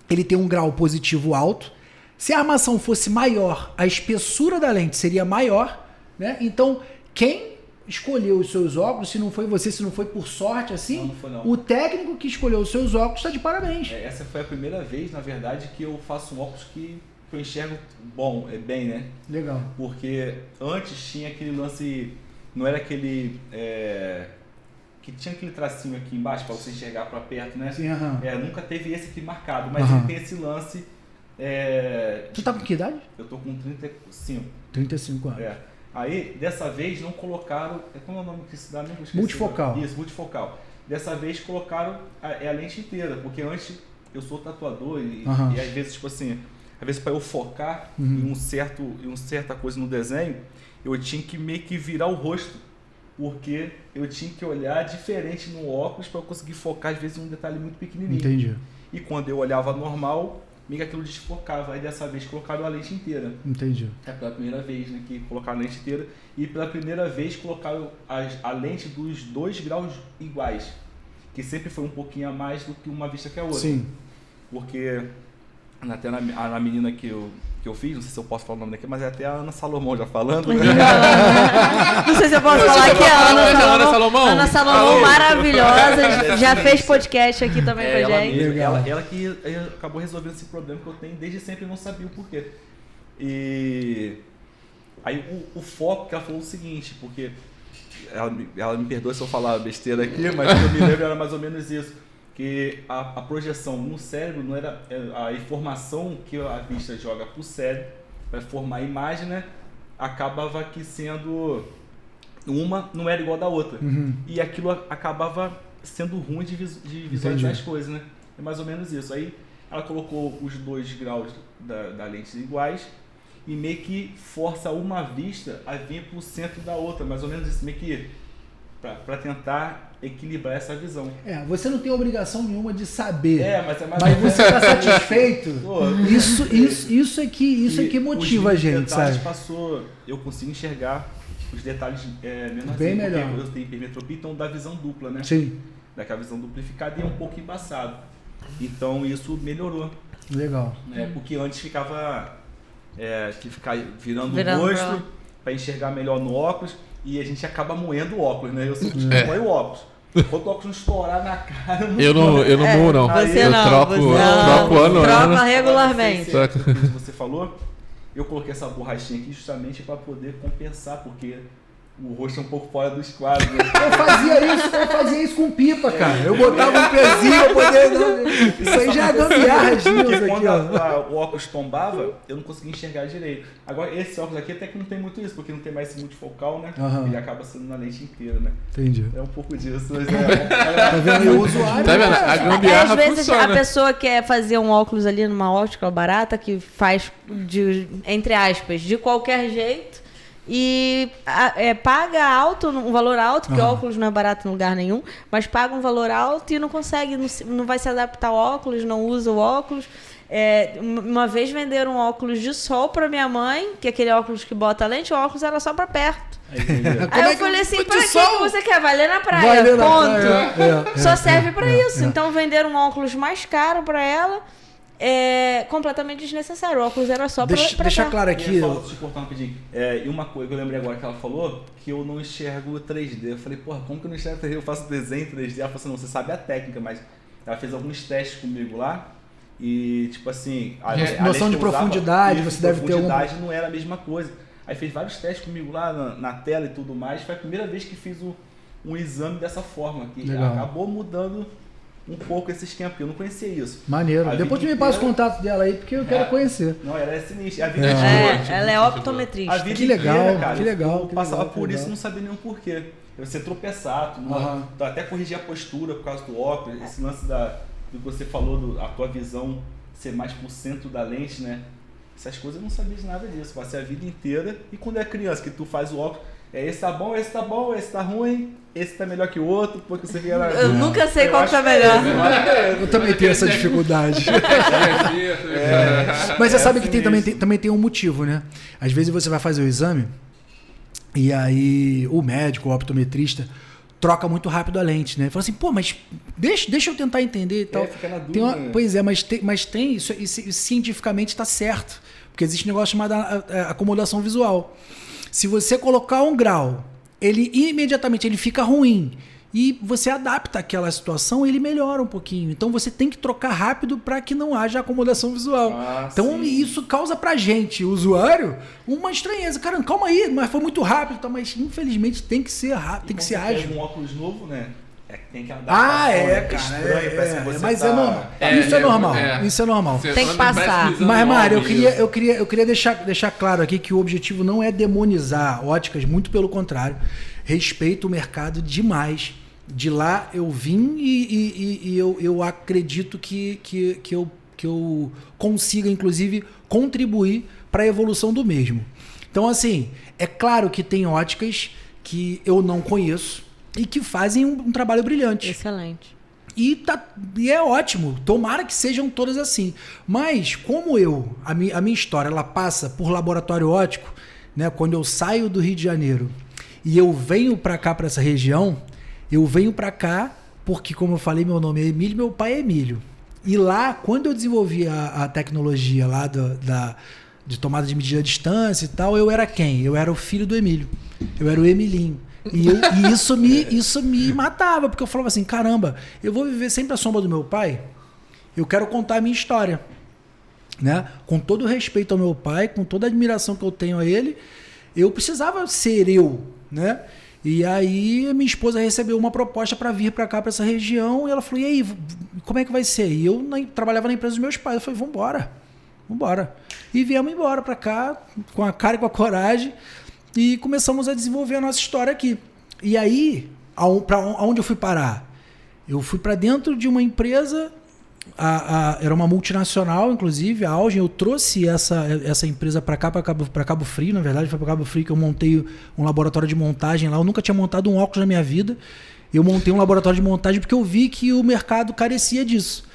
ele tem um grau positivo alto. Se a armação fosse maior, a espessura da lente seria maior, né? Então, quem escolheu os seus óculos, se não foi você, se não foi por sorte, assim, não foi, não. O técnico que escolheu os seus óculos está de parabéns. Essa foi a primeira vez, na verdade, que eu faço um óculos que eu enxergo bem, né? Legal. Porque antes tinha aquele lance, não era aquele... que tinha aquele tracinho aqui embaixo para você enxergar para perto, né? Sim, nunca teve esse aqui marcado, mas ele tem esse lance... Tu tá com que idade? Eu tô com 35. 35 anos. Aí, dessa vez, não colocaram... Como é o nome que se dá mesmo? Multifocal. Isso, multifocal. Dessa vez, colocaram a lente inteira, porque antes eu sou tatuador e às vezes, tipo assim... Às vezes, para eu focar em certa coisa no desenho, eu tinha que meio que virar o rosto. Porque eu tinha que olhar diferente no óculos para eu conseguir focar, às vezes, em um detalhe muito pequenininho. Entendi. E quando eu olhava normal, meio que aquilo desfocava. Aí dessa vez colocaram a lente inteira. Entendi. É pela primeira vez, né, que colocaram a lente inteira. E pela primeira vez colocaram a lente dos 2 graus iguais. Que sempre foi um pouquinho a mais do que uma vista que a outra. Sim. Porque até na menina que eu fiz, não sei se eu posso falar o nome daqui, mas é até a Ana Salomão já falando. Não sei se eu posso falar que a Ana Salomão. Ana Salomão, maravilhosa, já fez podcast aqui também com a gente. Ela que acabou resolvendo esse problema que eu tenho desde sempre e não sabia o porquê. E aí o foco que ela falou o seguinte, porque ela me perdoa se eu falar besteira aqui, mas o que eu me lembro era mais ou menos isso. Que a projeção no cérebro não era a informação que a vista joga para o cérebro para formar a imagem, né? Acabava aqui sendo uma não era igual da outra e aquilo acabava sendo ruim de visualizar as coisas, né? É mais ou menos isso. Aí ela colocou os 2 graus da lente iguais e meio que força uma vista a vir para o centro da outra, mais ou menos isso, meio que para tentar equilibrar essa visão. Você não tem obrigação nenhuma de saber. Mas você está satisfeito. Isso é que motiva a gente, sabe? Eu consigo enxergar os detalhes menos bem assim, melhor. porque eu tenho hipermetropia, então dá visão dupla, né? Sim. Daquela visão duplificada e é um pouco embaçado. Então isso melhorou. Legal. Porque antes ficava virando o rosto para enxergar melhor no óculos. E a gente acaba moendo o óculos, né? Eu sempre moio o óculos. Quando o óculos não estourar na cara... Eu não moo, não. Você eu troco ano. Troca regularmente. Você falou, eu coloquei essa borrachinha aqui justamente para poder compensar, porque o rosto um pouco fora dos quadros. Né? Eu fazia isso com pipa, cara. Eu botava um pezinho pra poder... Isso aí já é gambiarra, Porque aqui, quando ó. o óculos tombava, eu não conseguia enxergar direito. Agora, esse óculos aqui até que não tem muito isso, porque não tem mais esse multifocal, né? Ele acaba sendo na lente inteira, né? Entendi. É um pouco disso. Mas Tá vendo? O usuário... Tá vendo? A gambiarra Às vezes funciona. a pessoa quer fazer um óculos ali numa ótica barata, que faz, entre aspas, de qualquer jeito, e paga alto, um valor alto, porque óculos não é barato em lugar nenhum, mas paga um valor alto e não consegue, não vai se adaptar ao óculos, não usa o óculos. Uma vez venderam um óculos de sol pra minha mãe, que é aquele óculos que bota lente, o óculos era só pra perto. Aí eu falei assim, pra que você quer? Vai ler na praia, Vai ler na ponto. praia. Só serve pra isso. Então venderam um óculos mais caro pra ela, completamente desnecessário. O óculos era só pra Deixa claro aqui... Deixa eu cortar um rapidinho. E uma coisa que eu lembrei agora que ela falou, que eu não enxergo 3D. Eu falei, porra, como que eu não enxergo 3D? Eu faço desenho 3D. Ela falou assim, não, você sabe a técnica, mas ela fez alguns testes comigo lá. E, tipo assim... noção de profundidade, você deve ter alguma... Profundidade não era a mesma coisa. Aí fez vários testes comigo lá na tela e tudo mais. Foi a primeira vez que fiz um exame dessa forma. Que acabou mudando um pouco esse esquema, porque eu não conhecia isso. Maneiro. Depois tu me passa o contato dela aí, porque eu quero conhecer. Não, ela é sinistra. Ela é optometrista. A vida Que legal, inteira, cara, que legal. Eu passava por isso e não sabia nem o porquê. Você tropeçar, até corrigir a postura por causa do óculos, esse lance do que você falou, a tua visão ser mais pro centro da lente, né? Essas coisas eu não sabia de nada disso. Passei a vida inteira e quando é criança, que tu faz o óculos, esse tá bom, esse tá ruim, esse tá melhor que o outro, porque você vira... Eu nunca sei qual tá melhor. Eu também tenho essa dificuldade. Mas você sabe que também tem um motivo, né? Às vezes você vai fazer o exame e aí o médico, o optometrista, troca muito rápido a lente, né? Fala assim, pô, mas deixa eu tentar entender e tal. Fica na dúvida, pois é, mas tem isso cientificamente está certo. Porque existe um negócio chamado acomodação visual. Se você colocar um grau, ele imediatamente fica ruim e você adapta aquela situação, ele melhora um pouquinho. Então você tem que trocar rápido para que não haja acomodação visual. Então isso causa pra gente, o usuário, uma estranheza. Caramba, calma aí, mas foi muito rápido, tá? Mas infelizmente tem que ser rápido, tem que ser ágil. Um óculos novo, né? Tem que adaptar. Cara. Mas é normal. Isso é normal. Isso é normal. Tem que passar. Mas, Mário, eu queria deixar claro aqui que o objetivo não é demonizar óticas, muito pelo contrário. Respeito o mercado demais. De lá eu vim e eu acredito que eu consiga, inclusive, contribuir para a evolução do mesmo. Então, assim, é claro que tem óticas que eu não conheço e que fazem um trabalho brilhante. Excelente. E é ótimo. Tomara que sejam todas assim. Mas, como a minha história ela passa por laboratório óptico, né, quando eu saio do Rio de Janeiro e eu venho para cá, para essa região, eu venho para cá porque, como eu falei, meu nome é Emílio, meu pai é Emílio. E lá, quando eu desenvolvi a tecnologia lá de tomada de medida à distância e tal, eu era quem? Eu era o filho do Emílio. Eu era o Emilinho. E isso me matava, porque eu falava assim, caramba, eu vou viver sempre à sombra do meu pai, eu quero contar a minha história, né? Com todo o respeito ao meu pai, com toda a admiração que eu tenho a ele, eu precisava ser eu, né? E aí a minha esposa recebeu uma proposta para vir para cá, para essa região, e ela falou, e aí, como é que vai ser? E eu trabalhava na empresa dos meus pais, eu falei, vambora. E viemos embora para cá, com a cara e com a coragem, e começamos a desenvolver a nossa história aqui. E aí, para onde eu fui parar? Eu fui para dentro de uma empresa, era uma multinacional, inclusive, a Augen. Eu trouxe essa empresa para cá, para Cabo Frio, na verdade, foi para Cabo Frio que eu montei um laboratório de montagem lá. Eu nunca tinha montado um óculos na minha vida. Eu montei um laboratório de montagem porque eu vi que o mercado carecia disso.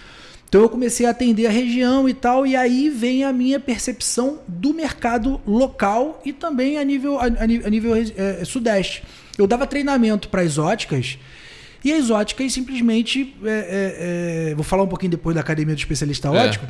Então eu comecei a atender a região e tal, e aí vem a minha percepção do mercado local e também a nível sudeste. Eu dava treinamento para as óticas, e as óticas simplesmente, vou falar um pouquinho depois da Academia do Especialista Óptico,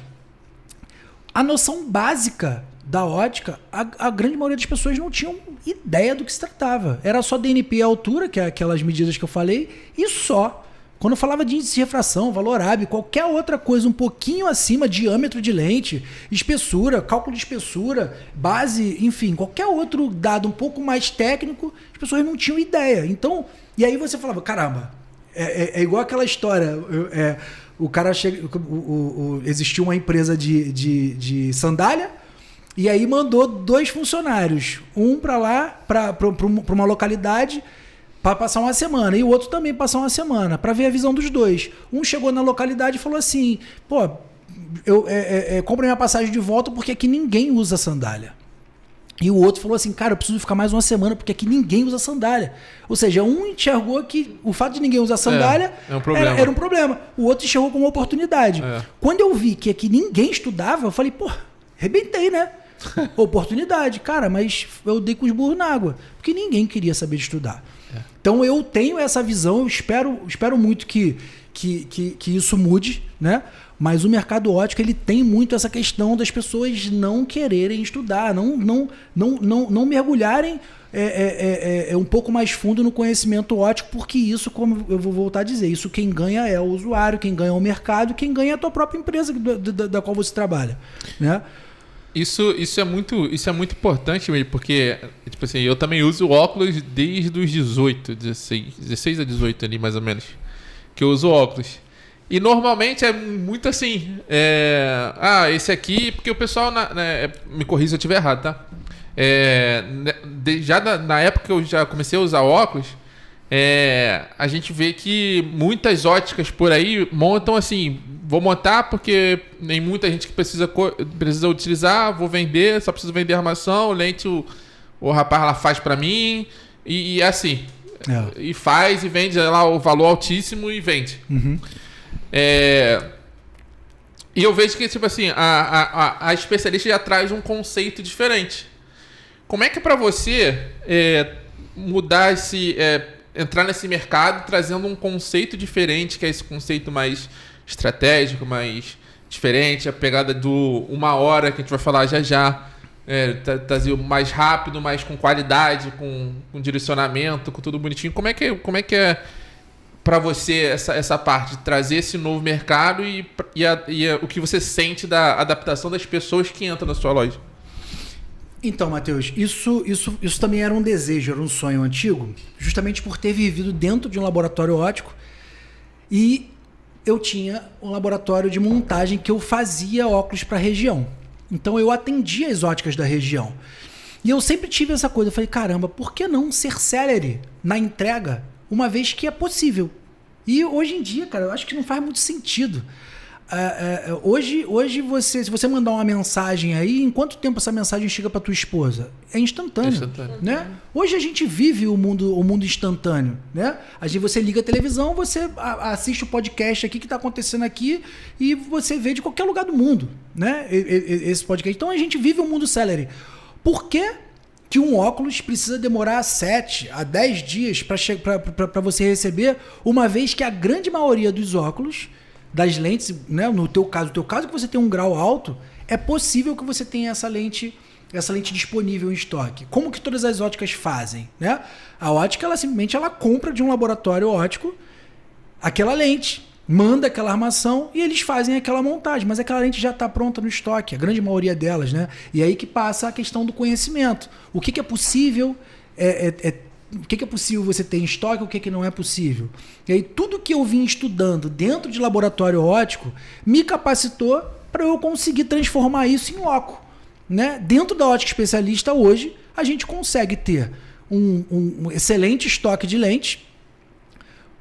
a noção básica da ótica, a grande maioria das pessoas não tinham ideia do que se tratava. Era só DNP à altura, que é aquelas medidas que eu falei, e só. Quando eu falava de índice de refração, valor AB, qualquer outra coisa um pouquinho acima, diâmetro de lente, espessura, cálculo de espessura, base, enfim, qualquer outro dado um pouco mais técnico, as pessoas não tinham ideia. Então, e aí você falava, caramba, é igual aquela história, o cara chega, existiu uma empresa de sandália, e aí mandou 2 funcionários, um para lá, para uma localidade, para passar uma semana, e o outro também passar uma semana, para ver a visão dos dois. Um chegou na localidade e falou assim, pô, eu compro minha passagem de volta porque aqui ninguém usa sandália. E o outro falou assim, cara, eu preciso ficar mais uma semana porque aqui ninguém usa sandália. Ou seja, um enxergou que o fato de ninguém usar sandália era um problema. O outro enxergou como uma oportunidade. Quando eu vi que aqui ninguém estudava, eu falei, pô, arrebentei, né? Oportunidade. Cara, mas eu dei com os burros na água, porque ninguém queria saber de estudar. Então eu tenho essa visão, eu espero muito que isso mude, né? Mas o mercado óptico, ele tem muito essa questão das pessoas não quererem estudar, não mergulharem um pouco mais fundo no conhecimento óptico, porque isso, como eu vou voltar a dizer, isso quem ganha é o usuário, quem ganha é o mercado, quem ganha é a tua própria empresa da qual você trabalha, né? Isso é muito importante mesmo, porque tipo assim, eu também uso óculos desde os 16 a 18 ali mais ou menos, que eu uso óculos. E normalmente é muito assim, esse aqui, porque o pessoal, me corrija se eu estiver errado, tá? Já na época que eu já comecei a usar óculos, a gente vê que muitas óticas por aí montam assim, vou montar porque tem muita gente que precisa utilizar, vou vender, só preciso vender armação, lente o rapaz lá faz pra mim, e assim, e faz e vende lá o valor altíssimo e vende. Uhum. E eu vejo que tipo assim, a especialista já traz um conceito diferente. Como é que pra você mudar entrar nesse mercado trazendo um conceito diferente, que é esse conceito mais estratégico, mais diferente, a pegada do 1 hora que a gente vai falar já, trazer mais rápido, mais com qualidade, com direcionamento, com tudo bonitinho. Como é que é para você essa parte de trazer esse novo mercado e o que você sente da adaptação das pessoas que entram na sua loja? Então, Matheus, isso também era um desejo, era um sonho antigo, justamente por ter vivido dentro de um laboratório óptico, e eu tinha um laboratório de montagem que eu fazia óculos para a região. Então eu atendia as óticas da região. E eu sempre tive essa coisa, eu falei, caramba, por que não ser célere na entrega, uma vez que é possível? E hoje em dia, cara, eu acho que não faz muito sentido. Hoje se você mandar uma mensagem aí, em quanto tempo essa mensagem chega para tua esposa? É instantâneo. Né? Hoje a gente vive o mundo instantâneo, né? Você liga a televisão, você assiste o podcast aqui que está acontecendo aqui e você vê de qualquer lugar do mundo, né? Esse podcast. Então a gente vive o mundo celery. Por que um óculos precisa demorar 7 a 10 dias para você receber, uma vez que a grande maioria dos óculos, das lentes, né, no teu caso que você tem um grau alto, é possível que você tenha essa lente disponível em estoque. Como que todas as óticas fazem, né? A ótica, ela simplesmente compra de um laboratório óptico aquela lente, manda aquela armação e eles fazem aquela montagem, mas aquela lente já está pronta no estoque, a grande maioria delas, né? E aí que passa a questão do conhecimento. O que é possível o que é possível você ter em estoque, o que não é possível. E aí tudo que eu vim estudando dentro de laboratório óptico me capacitou para eu conseguir transformar isso em loco, né? Dentro da ótica especialista hoje, a gente consegue ter um excelente estoque de lentes,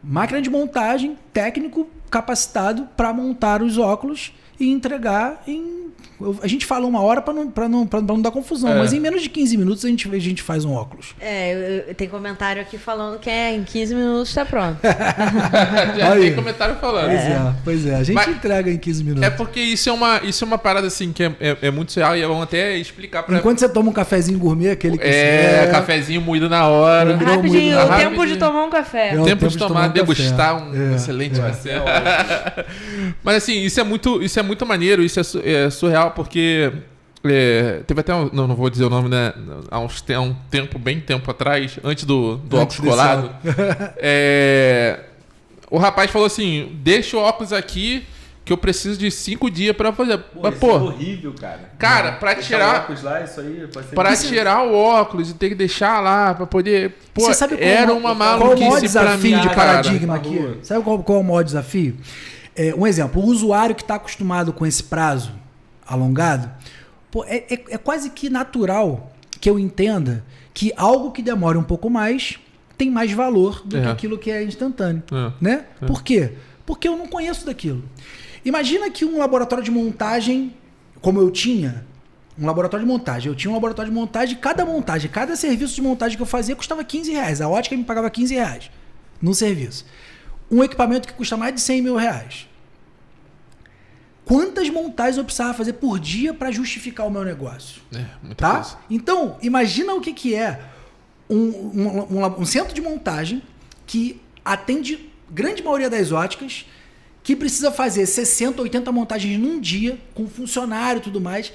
máquina de montagem, técnico capacitado para montar os óculos e entregar em... A gente fala 1 hora para não dar confusão, mas em menos de 15 minutos a gente faz um óculos. Tem comentário aqui falando que em 15 minutos está pronto. Já tem comentário falando. Pois é. A gente entrega em 15 minutos. É porque isso é uma parada assim que é muito real e eu vou até explicar para... Enquanto você toma um cafezinho gourmet, aquele que... cafezinho moído na hora. Rapidinho, o tempo de tomar um café. O tempo de tomar, degustar um excelente café. Mas assim, isso é muito maneiro, isso é surreal, porque teve até não vou dizer o nome, né? Há um tempo atrás, antes do óculos colado, O rapaz falou assim, deixa o óculos aqui que eu preciso de 5 dias pra fazer. Mas, Isso pô, é horrível, cara. cara, pra Deixar tirar... o óculos lá, isso aí pode ser Pra difícil. tirar o óculos e ter que deixar lá pra poder... Pô, Você sabe qual era é o uma maior maluquice desafio pra mim, de cara. paradigma Na aqui? rua. Sabe qual é o maior desafio? Um exemplo, o usuário que está acostumado com esse prazo alongado, pô, é quase que natural que eu entenda que algo que demora um pouco mais tem mais valor do que aquilo que é instantâneo. Né? Por quê? Porque eu não conheço daquilo. Imagina que um laboratório de montagem, como eu tinha, um laboratório de montagem. Eu tinha um laboratório de montagem, cada serviço de montagem que eu fazia custava R$15. A ótica me pagava R$15 no serviço. Um equipamento que custa mais de R$100 mil. Quantas montagens eu precisava fazer por dia para justificar o meu negócio? Muita coisa. Então, imagina o que é um centro de montagem que atende grande maioria das óticas, que precisa fazer 60, 80 montagens num dia, com funcionário e tudo mais.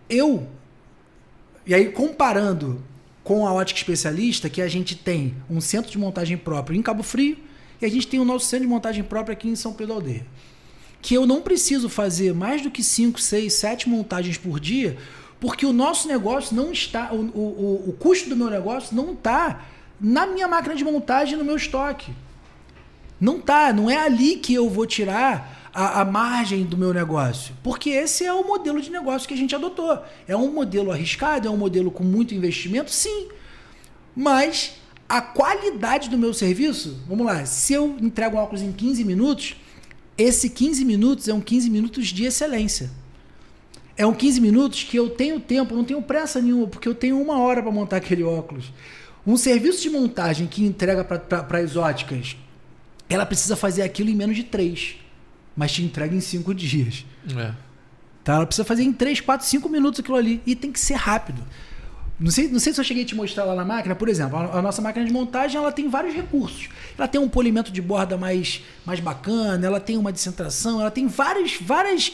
E aí comparando com a ótica especialista, que a gente tem um centro de montagem próprio em Cabo Frio, e a gente tem o nosso centro de montagem próprio aqui em São Pedro da Aldeia. Que eu não preciso fazer mais do que 5, 6, 7 montagens por dia, porque o nosso negócio não está, o custo do meu negócio não está na minha máquina de montagem, no meu estoque. Não é ali que eu vou tirar a margem do meu negócio, porque esse é o modelo de negócio que a gente adotou. É um modelo arriscado, é um modelo com muito investimento, sim, mas a qualidade do meu serviço, vamos lá, se eu entrego um óculos em 15 minutos, esse 15 minutos é um 15 minutos de excelência. É um 15 minutos que eu tenho tempo, não tenho pressa nenhuma, porque eu tenho 1 hora para montar aquele óculos. Um serviço de montagem que entrega para as óticas, ela precisa fazer aquilo em menos de 3, mas te entrega em 5 dias. Tá? Ela precisa fazer em 3, 4, 5 minutos aquilo ali, e tem que ser rápido. Não sei se eu cheguei a te mostrar lá na máquina, por exemplo, a nossa máquina de montagem, ela tem vários recursos. Ela tem um polimento de borda mais bacana, ela tem uma descentração, ela tem várias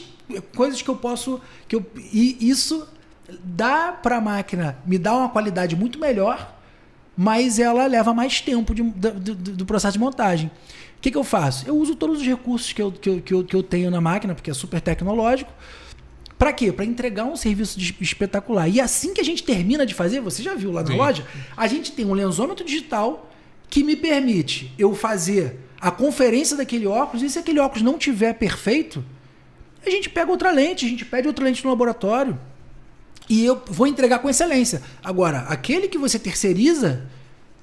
coisas que eu posso... e isso dá para a máquina, me dá uma qualidade muito melhor, mas ela leva mais tempo do processo de montagem. O que eu faço? Eu uso todos os recursos que eu tenho na máquina, porque é super tecnológico. Para quê? Para entregar um serviço espetacular. E assim que a gente termina de fazer, você já viu lá na loja, a gente tem um lensômetro digital que me permite eu fazer a conferência daquele óculos, e se aquele óculos não tiver perfeito, a gente pega outra lente, a gente pede outra lente no laboratório e eu vou entregar com excelência. Agora, aquele que você terceiriza,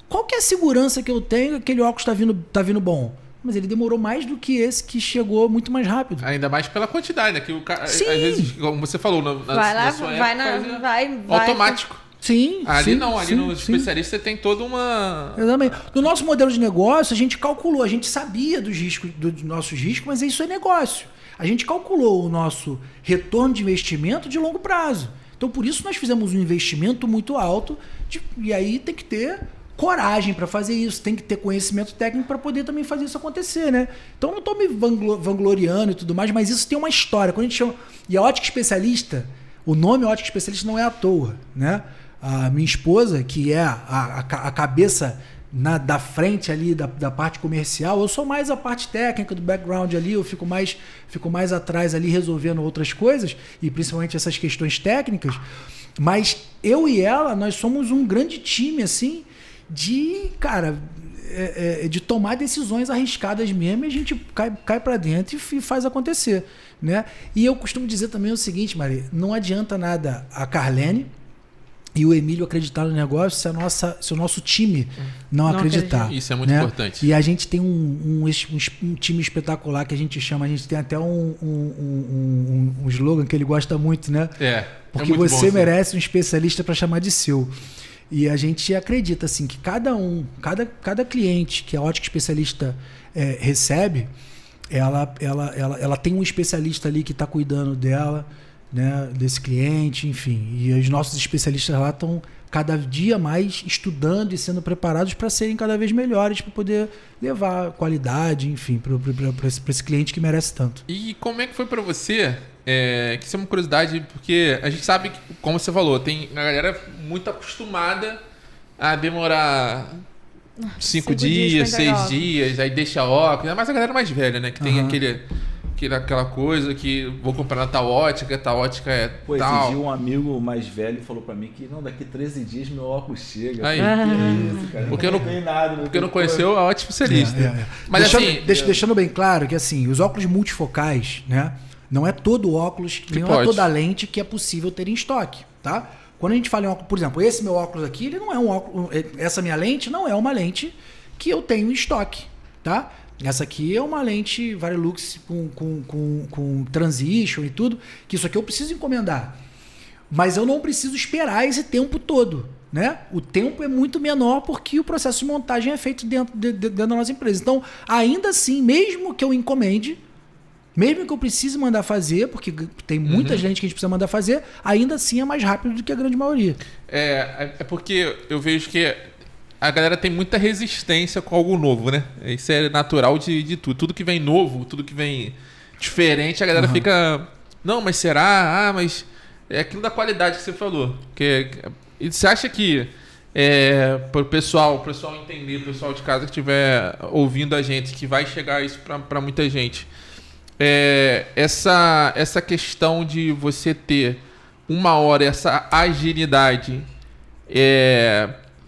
qual que é a segurança que eu tenho que aquele óculos tá vindo bom? Mas ele demorou mais do que esse que chegou muito mais rápido. Ainda mais pela quantidade, né? Que o cara, às Sim. vezes, como você falou, Vai lá, sua vai época, vai. automático. Sim. Ali sim, não, ali sim, no sim. especialista você tem toda uma... Exatamente. No nosso modelo de negócio, a gente calculou, a gente sabia dos riscos, dos nossos riscos, mas isso é negócio. A gente calculou o nosso retorno de investimento de longo prazo. Então, por isso nós fizemos um investimento muito alto, e aí tem que ter coragem para fazer isso, tem que ter conhecimento técnico para poder também fazer isso acontecer, né? Então, eu não estou me vangloriando e tudo mais, mas isso tem uma história. Quando a gente chama... E a ótica especialista, o nome ótica especialista não é à toa, né? A minha esposa, que é a cabeça da frente ali da parte comercial, eu sou mais a parte técnica do background ali, eu fico mais atrás ali resolvendo outras coisas, e principalmente essas questões técnicas, mas eu e ela, nós somos um grande time, assim, de tomar decisões arriscadas mesmo, e a gente cai para dentro e faz acontecer, né? E eu costumo dizer também o seguinte, Maria, não adianta nada a Carlene e o Emílio acreditar no negócio se o nosso time não acreditar. Isso é muito importante. E a gente tem um time espetacular que a gente chama, a gente tem até um slogan que ele gosta muito, né? Porque muito você bom, merece um especialista para chamar de seu. E a gente acredita assim que cada cliente que a ótica especialista recebe, ela tem um especialista ali que está cuidando dela, né, desse cliente, enfim. E os nossos especialistas lá estão cada dia mais estudando e sendo preparados para serem cada vez melhores, para poder levar qualidade, enfim, para esse cliente que merece tanto. E como é que foi para você? Que isso é uma curiosidade, porque a gente sabe que, como você falou, tem a galera muito acostumada a demorar 5 dias, 6 dias, aí deixa óculos. Mas a galera mais velha, né? Que tem aquela coisa que vou comprar na tal ótica é Pô, tal. esse dia um amigo mais velho falou pra mim que não, daqui 13 dias meu óculos chega. Aí. Que é isso, cara? Porque não tem nada. Porque não conheceu a ótica especialista. Mas deixando bem claro que assim, os óculos multifocais, né? Não é todo óculos, não é toda lente que é possível ter em estoque, tá? Quando a gente fala em óculos, por exemplo, esse meu óculos aqui, ele não é um óculos, essa minha lente não é uma lente que eu tenho em estoque, tá? Essa aqui é uma lente Varilux com transition e tudo, que isso aqui eu preciso encomendar. Mas eu não preciso esperar esse tempo todo, né? O tempo é muito menor porque o processo de montagem é feito dentro da nossa empresa. Então, ainda assim, mesmo que eu encomende, mesmo que eu precise mandar fazer, porque tem muita gente que a gente precisa mandar fazer, ainda assim é mais rápido do que a grande maioria. É porque eu vejo que a galera tem muita resistência com algo novo, né? Isso é natural de tudo. Tudo que vem novo, tudo que vem diferente, a galera fica... Não, mas será? Ah, mas... É aquilo da qualidade que você falou. E você acha que para o pessoal entender, o pessoal de casa que estiver ouvindo a gente, que vai chegar isso para muita gente, essa questão de você ter uma hora, essa agilidade,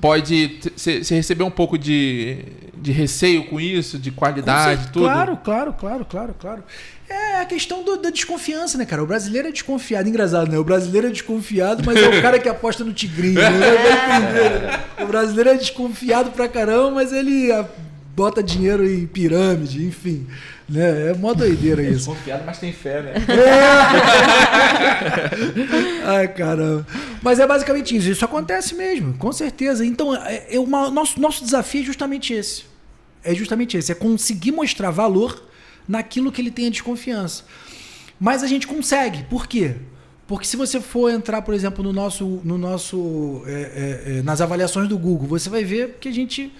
pode você receber um pouco de receio com isso, de qualidade, tudo? Claro. É a questão da desconfiança, né, cara? O brasileiro é desconfiado. Engraçado, né? O brasileiro é desconfiado, mas é o cara que aposta no tigrinho. Né? O brasileiro é desconfiado pra caramba, mas ele bota dinheiro em pirâmide, enfim. Né? É mó doideira isso. Desconfiado, mas tem fé, né? Ai, caramba. Mas é basicamente isso. Isso acontece mesmo, com certeza. Então, nosso desafio é justamente esse. É conseguir mostrar valor naquilo que ele tem a desconfiança. Mas a gente consegue. Por quê? Porque se você for entrar, por exemplo, nas avaliações do Google, você vai ver que a gente...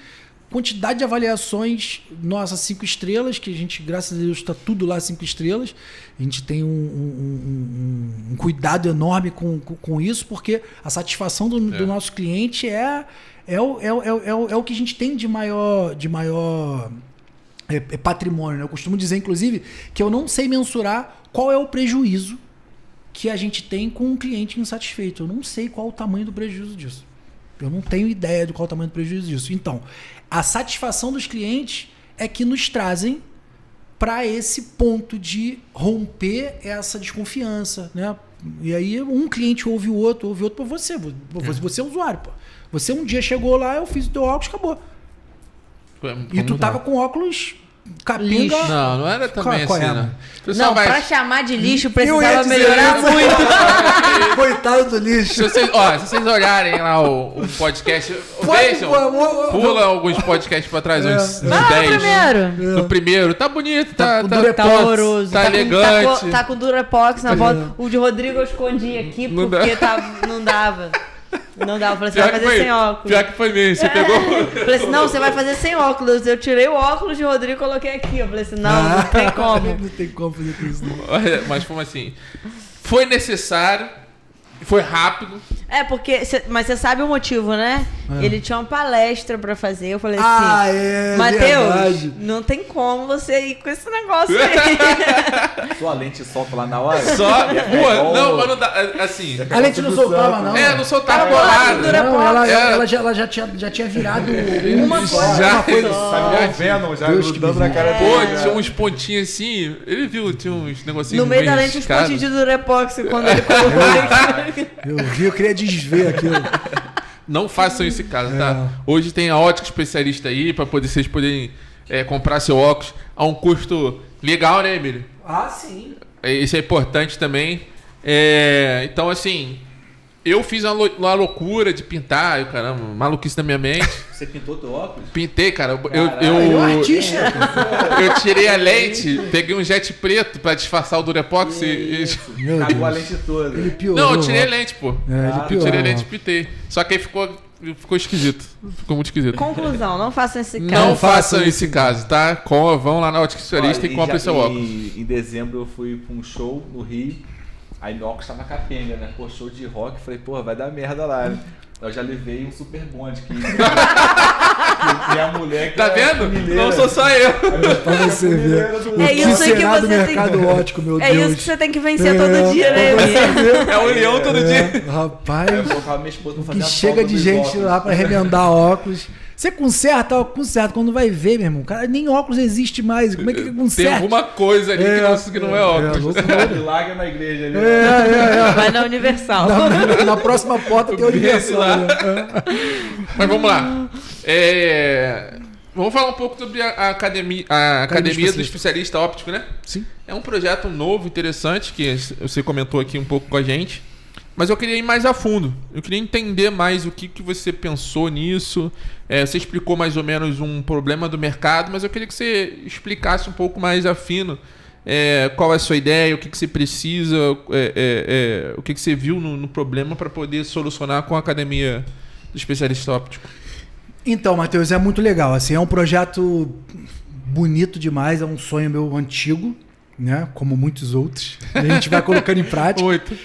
Quantidade de avaliações, nossa, 5 estrelas, que a gente, graças a Deus, está tudo lá 5 estrelas. A gente tem um cuidado enorme com isso, porque a satisfação do nosso cliente é o que a gente tem de maior patrimônio. Né? Eu costumo dizer, inclusive, que eu não sei mensurar qual é o prejuízo que a gente tem com um cliente insatisfeito. Eu não sei qual o tamanho do prejuízo disso. Eu não tenho ideia de qual o tamanho do prejuízo disso. Então, a satisfação dos clientes é que nos trazem para esse ponto de romper essa desconfiança. Né? E aí um cliente ouve o outro para você. Você é usuário. Pô. Você um dia chegou lá, eu fiz o teu óculos, acabou. E tu tava com óculos capenga. Não era também assim, né? Não, pra chamar de lixo precisava melhorar muito. Coitado do lixo. Se vocês olharem lá o podcast, vejam, pula alguns podcasts pra trás, uns 10. No primeiro, tá bonito, tá horroroso. Tá elegante. Tá com Durepox na volta. O de Rodrigo eu escondi aqui porque não dava. Não dá, eu falei, você vai fazer sem óculos. Pior que foi mesmo, você pegou. Eu falei assim, não, você vai fazer sem óculos. Eu tirei o óculos de Rodrigo e coloquei aqui. Eu falei assim, não tem como. Não tem como fazer isso, não. Mas como assim? Foi necessário, foi rápido. Mas você sabe o motivo, né? Ele tinha uma palestra pra fazer. Eu falei assim, Matheus, não tem como você ir com esse negócio aí. Sua lente solta lá na hora? Mas não dá. Assim. A lente não soltava, não. Não soltava bolado. Ela já tinha virado uma coisa. Sabe o Venom já grudando na cara dele. Tinha uns pontinhos assim. Ele viu, tinha uns negocinhos. No meio da lente, uns pontinhos de Durepox quando ele colocou. Eu queria desver aquilo. Não façam isso em casa, tá? Hoje tem a ótica especialista aí pra vocês poderem comprar seu óculos a um custo legal, né, Emílio? Ah, sim. Isso é importante também. Então, assim, eu fiz uma loucura de pintar, caramba, maluquice na minha mente. Você pintou teu óculos? Pintei, cara. Eu artista. Eu tirei a lente, peguei um jet preto pra disfarçar o Durepox e cagou a lente toda. Ele piorou. Não, eu tirei a lente, pô. Eu tirei a lente e pintei. Só que aí ficou esquisito. Ficou muito esquisito. Conclusão, não façam esse caso. Não façam esse caso, tá? Vão lá na ótica especialista e comprem seu óculos. Em dezembro eu fui pra um show no Rio. Aí meu óculos tava capenga, né? Pô, show de rock. Falei, vai dar merda lá, né? Eu já levei um super bonde que Minha mulher que Tá é vendo? funileira. Não sou só eu. Pra você ver. O É que isso aí que será do você mercado ótico, meu É Deus. isso que você tem que vencer todo dia, né, Emílio? É o leão todo dia. Eu Rapaz, colocava minha esposa pra fazer que a chega solda de dos gente óculos. lá pra remendar óculos. Você conserta, quando vai ver, meu irmão. Cara, nem óculos existe mais. Como é que Tem conserta? alguma coisa ali que não é óbvio. Milagre na igreja ali. Vai na Universal. Na próxima porta tem o Desce universal. lá. Né? Mas vamos lá. Vamos falar um pouco sobre a Academia do Especialista Óptico, né? Sim. É um projeto novo, interessante, que você comentou aqui um pouco com a gente. Mas eu queria ir mais a fundo. Eu queria entender mais o que você pensou nisso. Você explicou mais ou menos um problema do mercado, mas eu queria que você explicasse um pouco mais a fino qual é a sua ideia, o que você precisa, o que você viu no problema para poder solucionar com a Academia do Especialista Óptico. Então, Matheus, é muito legal. Assim, é um projeto bonito demais, é um sonho meu antigo, né? Como muitos outros. A gente vai colocando em prática. 8.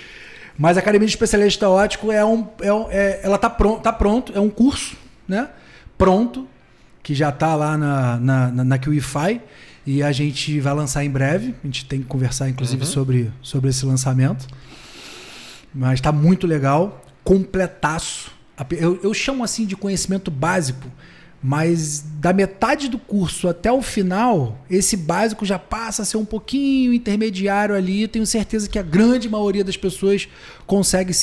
Mas a Academia de Especialista Óptico ela tá pronto, é um curso, né? Pronto, que já tá lá na QIFI e a gente vai lançar em breve. A gente tem que conversar, inclusive, sobre esse lançamento. Mas tá muito legal, completaço. Eu chamo assim de conhecimento básico, mas da metade do curso até o final, esse básico já passa a ser um pouquinho intermediário ali. Eu tenho certeza que a grande maioria das pessoas consegue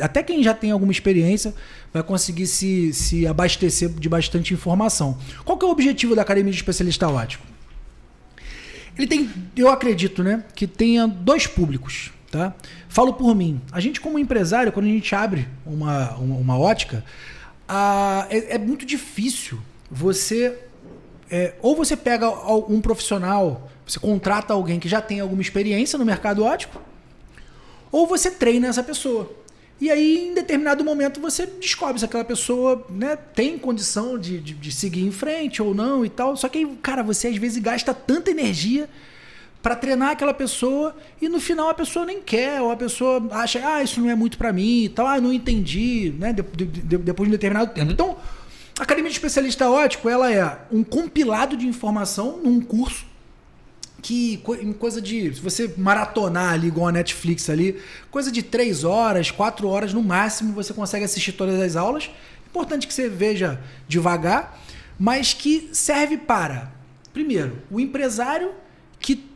até quem já tem alguma experiência, vai conseguir se abastecer de bastante informação. Qual que é o objetivo da Academia de Especialista Óptico? Ele tem, eu acredito, né, que tenha dois públicos. Tá? Falo por mim. A gente, como empresário, quando a gente abre uma ótica, é muito difícil você... ou você pega um profissional, você contrata alguém que já tem alguma experiência no mercado óptico, ou você treina essa pessoa. E aí, em determinado momento, você descobre se aquela pessoa, né, tem condição de seguir em frente ou não e tal. Só que, cara, você às vezes gasta tanta energia para treinar aquela pessoa e no final a pessoa nem quer, ou a pessoa acha, isso não é muito para mim e tal, não entendi, né, depois de um determinado tempo. Então, a Academia de Especialista Óptico, ela é um compilado de informação num curso que, em coisa de, se você maratonar ali, igual a Netflix ali, coisa de 3 horas, 4 horas no máximo, você consegue assistir todas as aulas. Importante que você veja devagar, mas que serve para, primeiro, o empresário que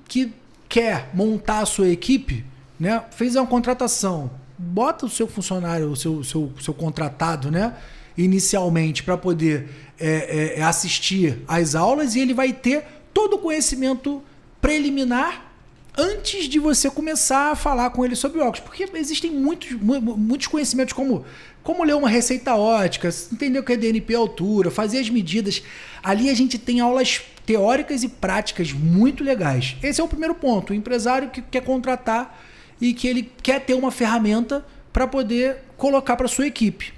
quer montar a sua equipe, né? Fez uma contratação, bota o seu funcionário, o seu contratado, né? Inicialmente, para poder assistir às aulas, e ele vai ter todo o conhecimento preliminar antes de você começar a falar com ele sobre óculos. Porque existem muitos conhecimentos como ler uma receita óptica, entender o que é DNP altura, fazer as medidas. Ali a gente tem aulas teóricas e práticas muito legais. Esse é o primeiro ponto. O empresário que quer contratar e que ele quer ter uma ferramenta para poder colocar para sua equipe,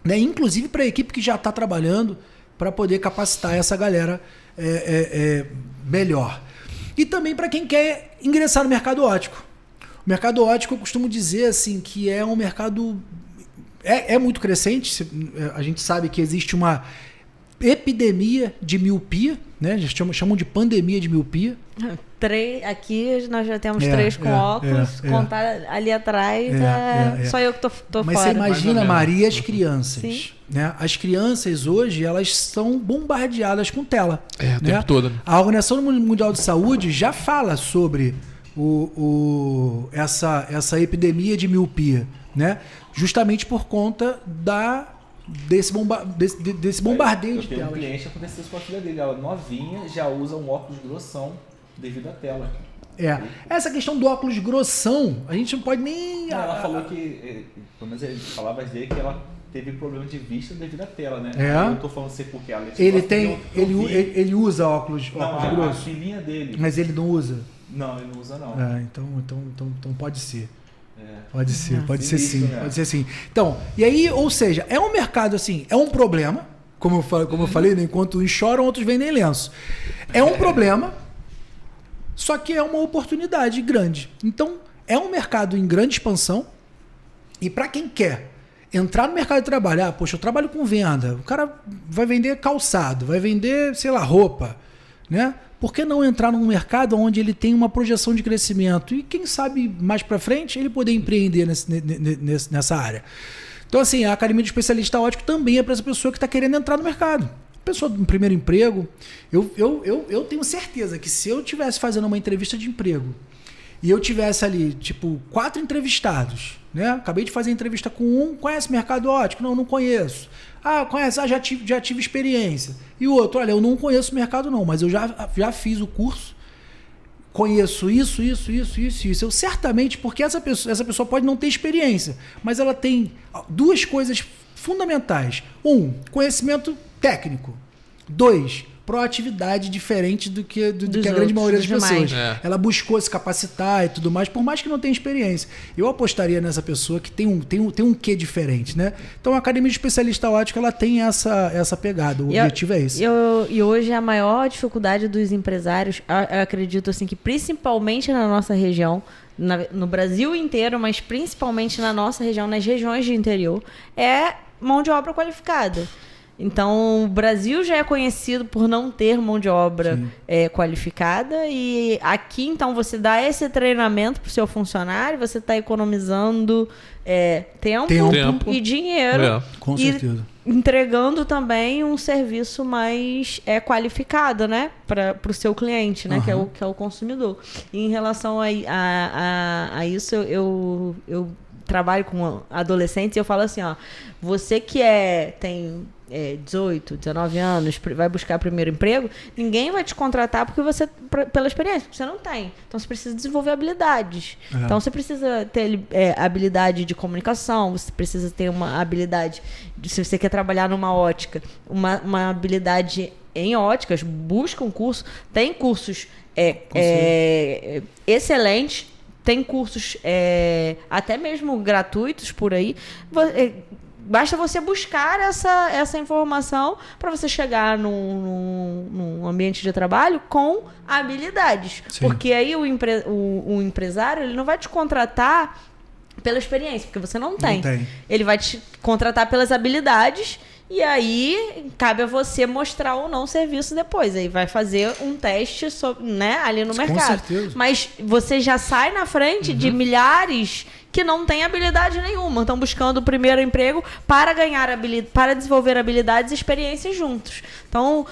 né? Inclusive para a equipe que já está trabalhando, para poder capacitar essa galera melhor. E também para quem quer ingressar no mercado óptico. O mercado óptico, eu costumo dizer assim, que é um mercado... É muito crescente. A gente sabe que existe uma epidemia de miopia, né? Chamam de pandemia de miopia. Aqui nós já temos 3 com óculos. Contar ali atrás só eu que tô fora. Mas você imagina, Maria, as crianças. Sim. Né? As crianças hoje, elas são bombardeadas com tela. O tempo todo. Né? A Organização Mundial de Saúde já fala sobre essa epidemia de miopia, né? Justamente por conta desse bombardeio de telas. Eu tenho um telas. cliente, aconteceu isso com a filha dele. Ela novinha, já usa um óculos grossão devido à tela. Essa questão do óculos grossão, a gente não pode nem... Ela falou que, pelo menos ele falava dele, que ela teve problema de vista devido à tela, né? Eu tô falando assim porque ela... Ele usa óculos grossos? A filhinha dele. Mas ele não usa? Não, ele não usa não. Então pode ser. Pode ser sim. Né? Pode ser sim. Então, e aí, ou seja, é um mercado assim, é um problema, como eu falei, né? Enquanto uns choram, outros vendem lenço. É um problema, só que é uma oportunidade grande. Então, é um mercado em grande expansão, e para quem quer entrar no mercado de trabalho, poxa, eu trabalho com venda, o cara vai vender calçado, vai vender, sei lá, roupa, né? Por que não entrar num mercado onde ele tem uma projeção de crescimento e quem sabe mais para frente ele poder empreender nessa área? Então assim, a Academia de Especialista Óptico também é para essa pessoa que está querendo entrar no mercado. Pessoa do primeiro emprego, eu tenho certeza que se eu estivesse fazendo uma entrevista de emprego e eu tivesse ali, tipo, 4 entrevistados, né? Acabei de fazer entrevista com um, conhece mercado óptico? Não conheço. Conhece? Já tive experiência. E o outro, olha, eu não conheço o mercado não, mas eu já fiz o curso, conheço isso. Eu certamente, porque essa pessoa pode não ter experiência, mas ela tem 2 coisas fundamentais. 1, conhecimento técnico. 2, proatividade diferente do que a grande maioria das pessoas. Ela buscou se capacitar e tudo mais, por mais que não tenha experiência. Eu apostaria nessa pessoa que tem um quê diferente, né? Então a Academia de Especialista Óptico, ela tem essa pegada. O objetivo é esse. E hoje a maior dificuldade dos empresários, eu acredito assim, que principalmente na nossa região, no Brasil inteiro, mas principalmente na nossa região, nas regiões de interior, é mão de obra qualificada. Então, o Brasil já é conhecido por não ter mão de obra qualificada, e aqui, então, você dá esse treinamento para o seu funcionário, você está economizando tempo e dinheiro. Com certeza. Entregando também um serviço mais qualificado, né, para o seu cliente, né, que é o consumidor. E em relação a isso, eu trabalho com adolescentes e eu falo assim, você que tem 18, 19 anos, vai buscar primeiro emprego, ninguém vai te contratar pela experiência, porque você não tem. Então você precisa desenvolver habilidades. Então você precisa ter habilidade de comunicação, você precisa ter uma habilidade, se você quer trabalhar numa ótica, uma habilidade em óticas, busca um curso. Tem cursos excelentes, tem cursos até mesmo gratuitos por aí. Basta você buscar essa informação para você chegar num ambiente de trabalho com habilidades. Sim. Porque aí o empresário, ele não vai te contratar pela experiência, porque você não tem. Ele vai te contratar pelas habilidades. E aí, cabe a você mostrar ou não o serviço depois. Aí vai fazer um teste ali no mercado. Com certeza. Mas você já sai na frente de milhares que não têm habilidade nenhuma. Estão buscando o primeiro emprego para para desenvolver habilidades e experiências juntos. Então,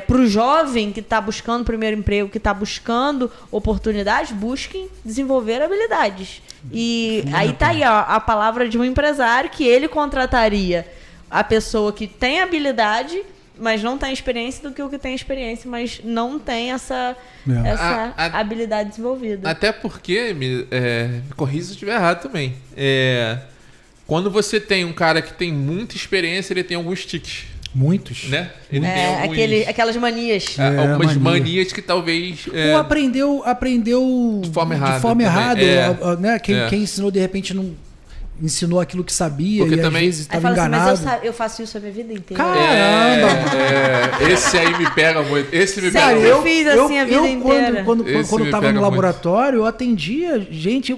para o jovem que está buscando o primeiro emprego, que está buscando oportunidades, busquem desenvolver habilidades. E aí está aí a palavra de um empresário que ele contrataria a pessoa que tem habilidade, mas não tem experiência, do que o que tem experiência, mas não tem essa habilidade desenvolvida. Até porque, me corrija se eu estiver errado também, quando você tem um cara que tem muita experiência, ele tem alguns tiques. Muitos. Né? Ele tem aquelas manias. Algumas manias que talvez... Ou aprendeu de forma errada. Né? Quem ensinou, de repente, não... ensinou aquilo que sabia. Porque e também... às vezes estava enganado. Mas eu faço isso a minha vida inteira. Caramba! Esse aí me pega muito. Esse me pega muito. Eu fiz assim a vida inteira. Quando eu estava no laboratório, eu atendia gente,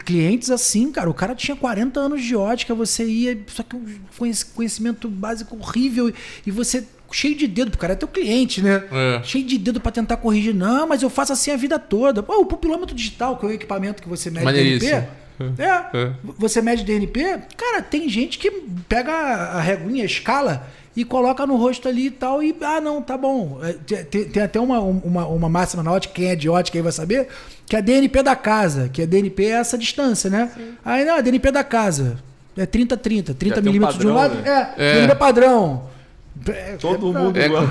clientes assim, cara. O cara tinha 40 anos de ótica, você ia, só que um conhecimento básico horrível, e você... cheio de dedo, porque o cara é teu cliente, né? Cheio de dedo pra tentar corrigir. Não, mas eu faço assim a vida toda. O pupilômetro digital, que é o equipamento que você mede DNP. Você mede DNP. Cara, tem gente que pega a reguinha, a escala, e coloca no rosto ali e tal, e não, tá bom. Tem até uma máxima na ótica, quem é de ótica aí vai saber, que é a DNP da casa, que a DNP é essa distância, né? Sim. Aí não, a DNP da casa é 30 milímetros de um lado, DNP padrão. Todo mundo igual.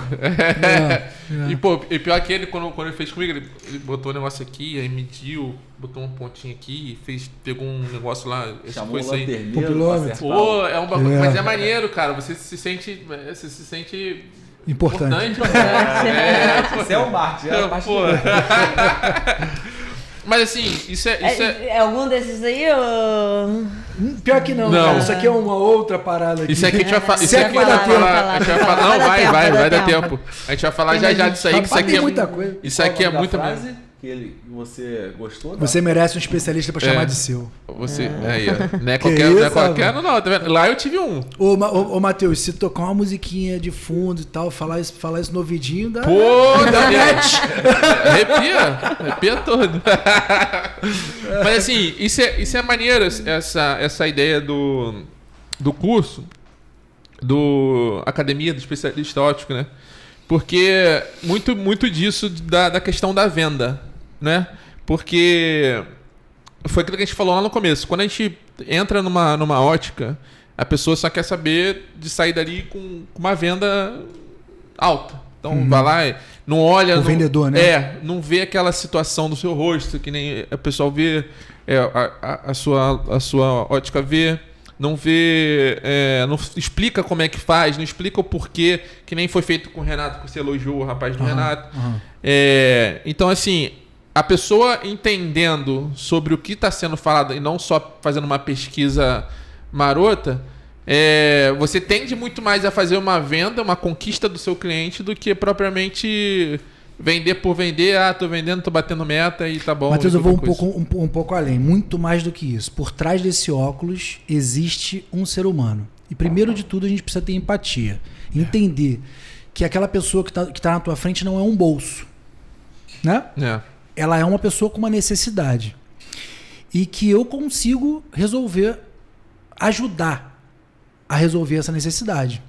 E, pô, e pior que ele, quando ele fez comigo, ele botou o negócio aqui, aí mediu, botou um pontinho aqui, pegou um negócio lá, chamou o lanterneiro. Pô, é um bagulho, mas é maneiro, cara. Você se sente importante. Você é o marketing, Mas assim, isso é algum desses aí? Ou... Pior que não, cara. Isso aqui é uma outra parada aqui. Isso aqui a gente vai falar. Isso aqui vai dar tempo. Não, vai dar tempo. A gente vai falar já disso aí, que isso aqui é muita coisa. Isso aqui é muita frase. que você gostou. Você merece um especialista pra chamar de seu. Você, aí, ó. Não é qualquer, não, tá vendo? Lá eu tive um. Ô, Matheus, se tocar uma musiquinha de fundo e tal, falar isso no ouvidinho, dá. Pô, arrepia todo. Mas assim, isso é maneiro, essa ideia do curso, do Academia do Especialista Óptico, né? Porque muito disso da questão da venda, né? Porque foi aquilo que a gente falou lá no começo. Quando a gente entra numa ótica, a pessoa só quer saber de sair dali com uma venda alta. Então vai lá e não olha... O vendedor, né? Não vê aquela situação do seu rosto, que nem o pessoal vê, a sua ótica vê. Não vê, não explica como é que faz, não explica o porquê, que nem foi feito com o Renato, que você elogiou o rapaz do Renato. Então, assim, a pessoa entendendo sobre o que está sendo falado e não só fazendo uma pesquisa marota, você tende muito mais a fazer uma venda, uma conquista do seu cliente do que propriamente vender por vender. Tô vendendo, tô batendo meta e tá bom. Matheus, eu vou um pouco além, muito mais do que isso. Por trás desse óculos existe um ser humano. E primeiro de tudo a gente precisa ter empatia. Entender que aquela pessoa que tá na tua frente não é um bolso, né? Ela é uma pessoa com uma necessidade. E que eu consigo ajudar a resolver essa necessidade.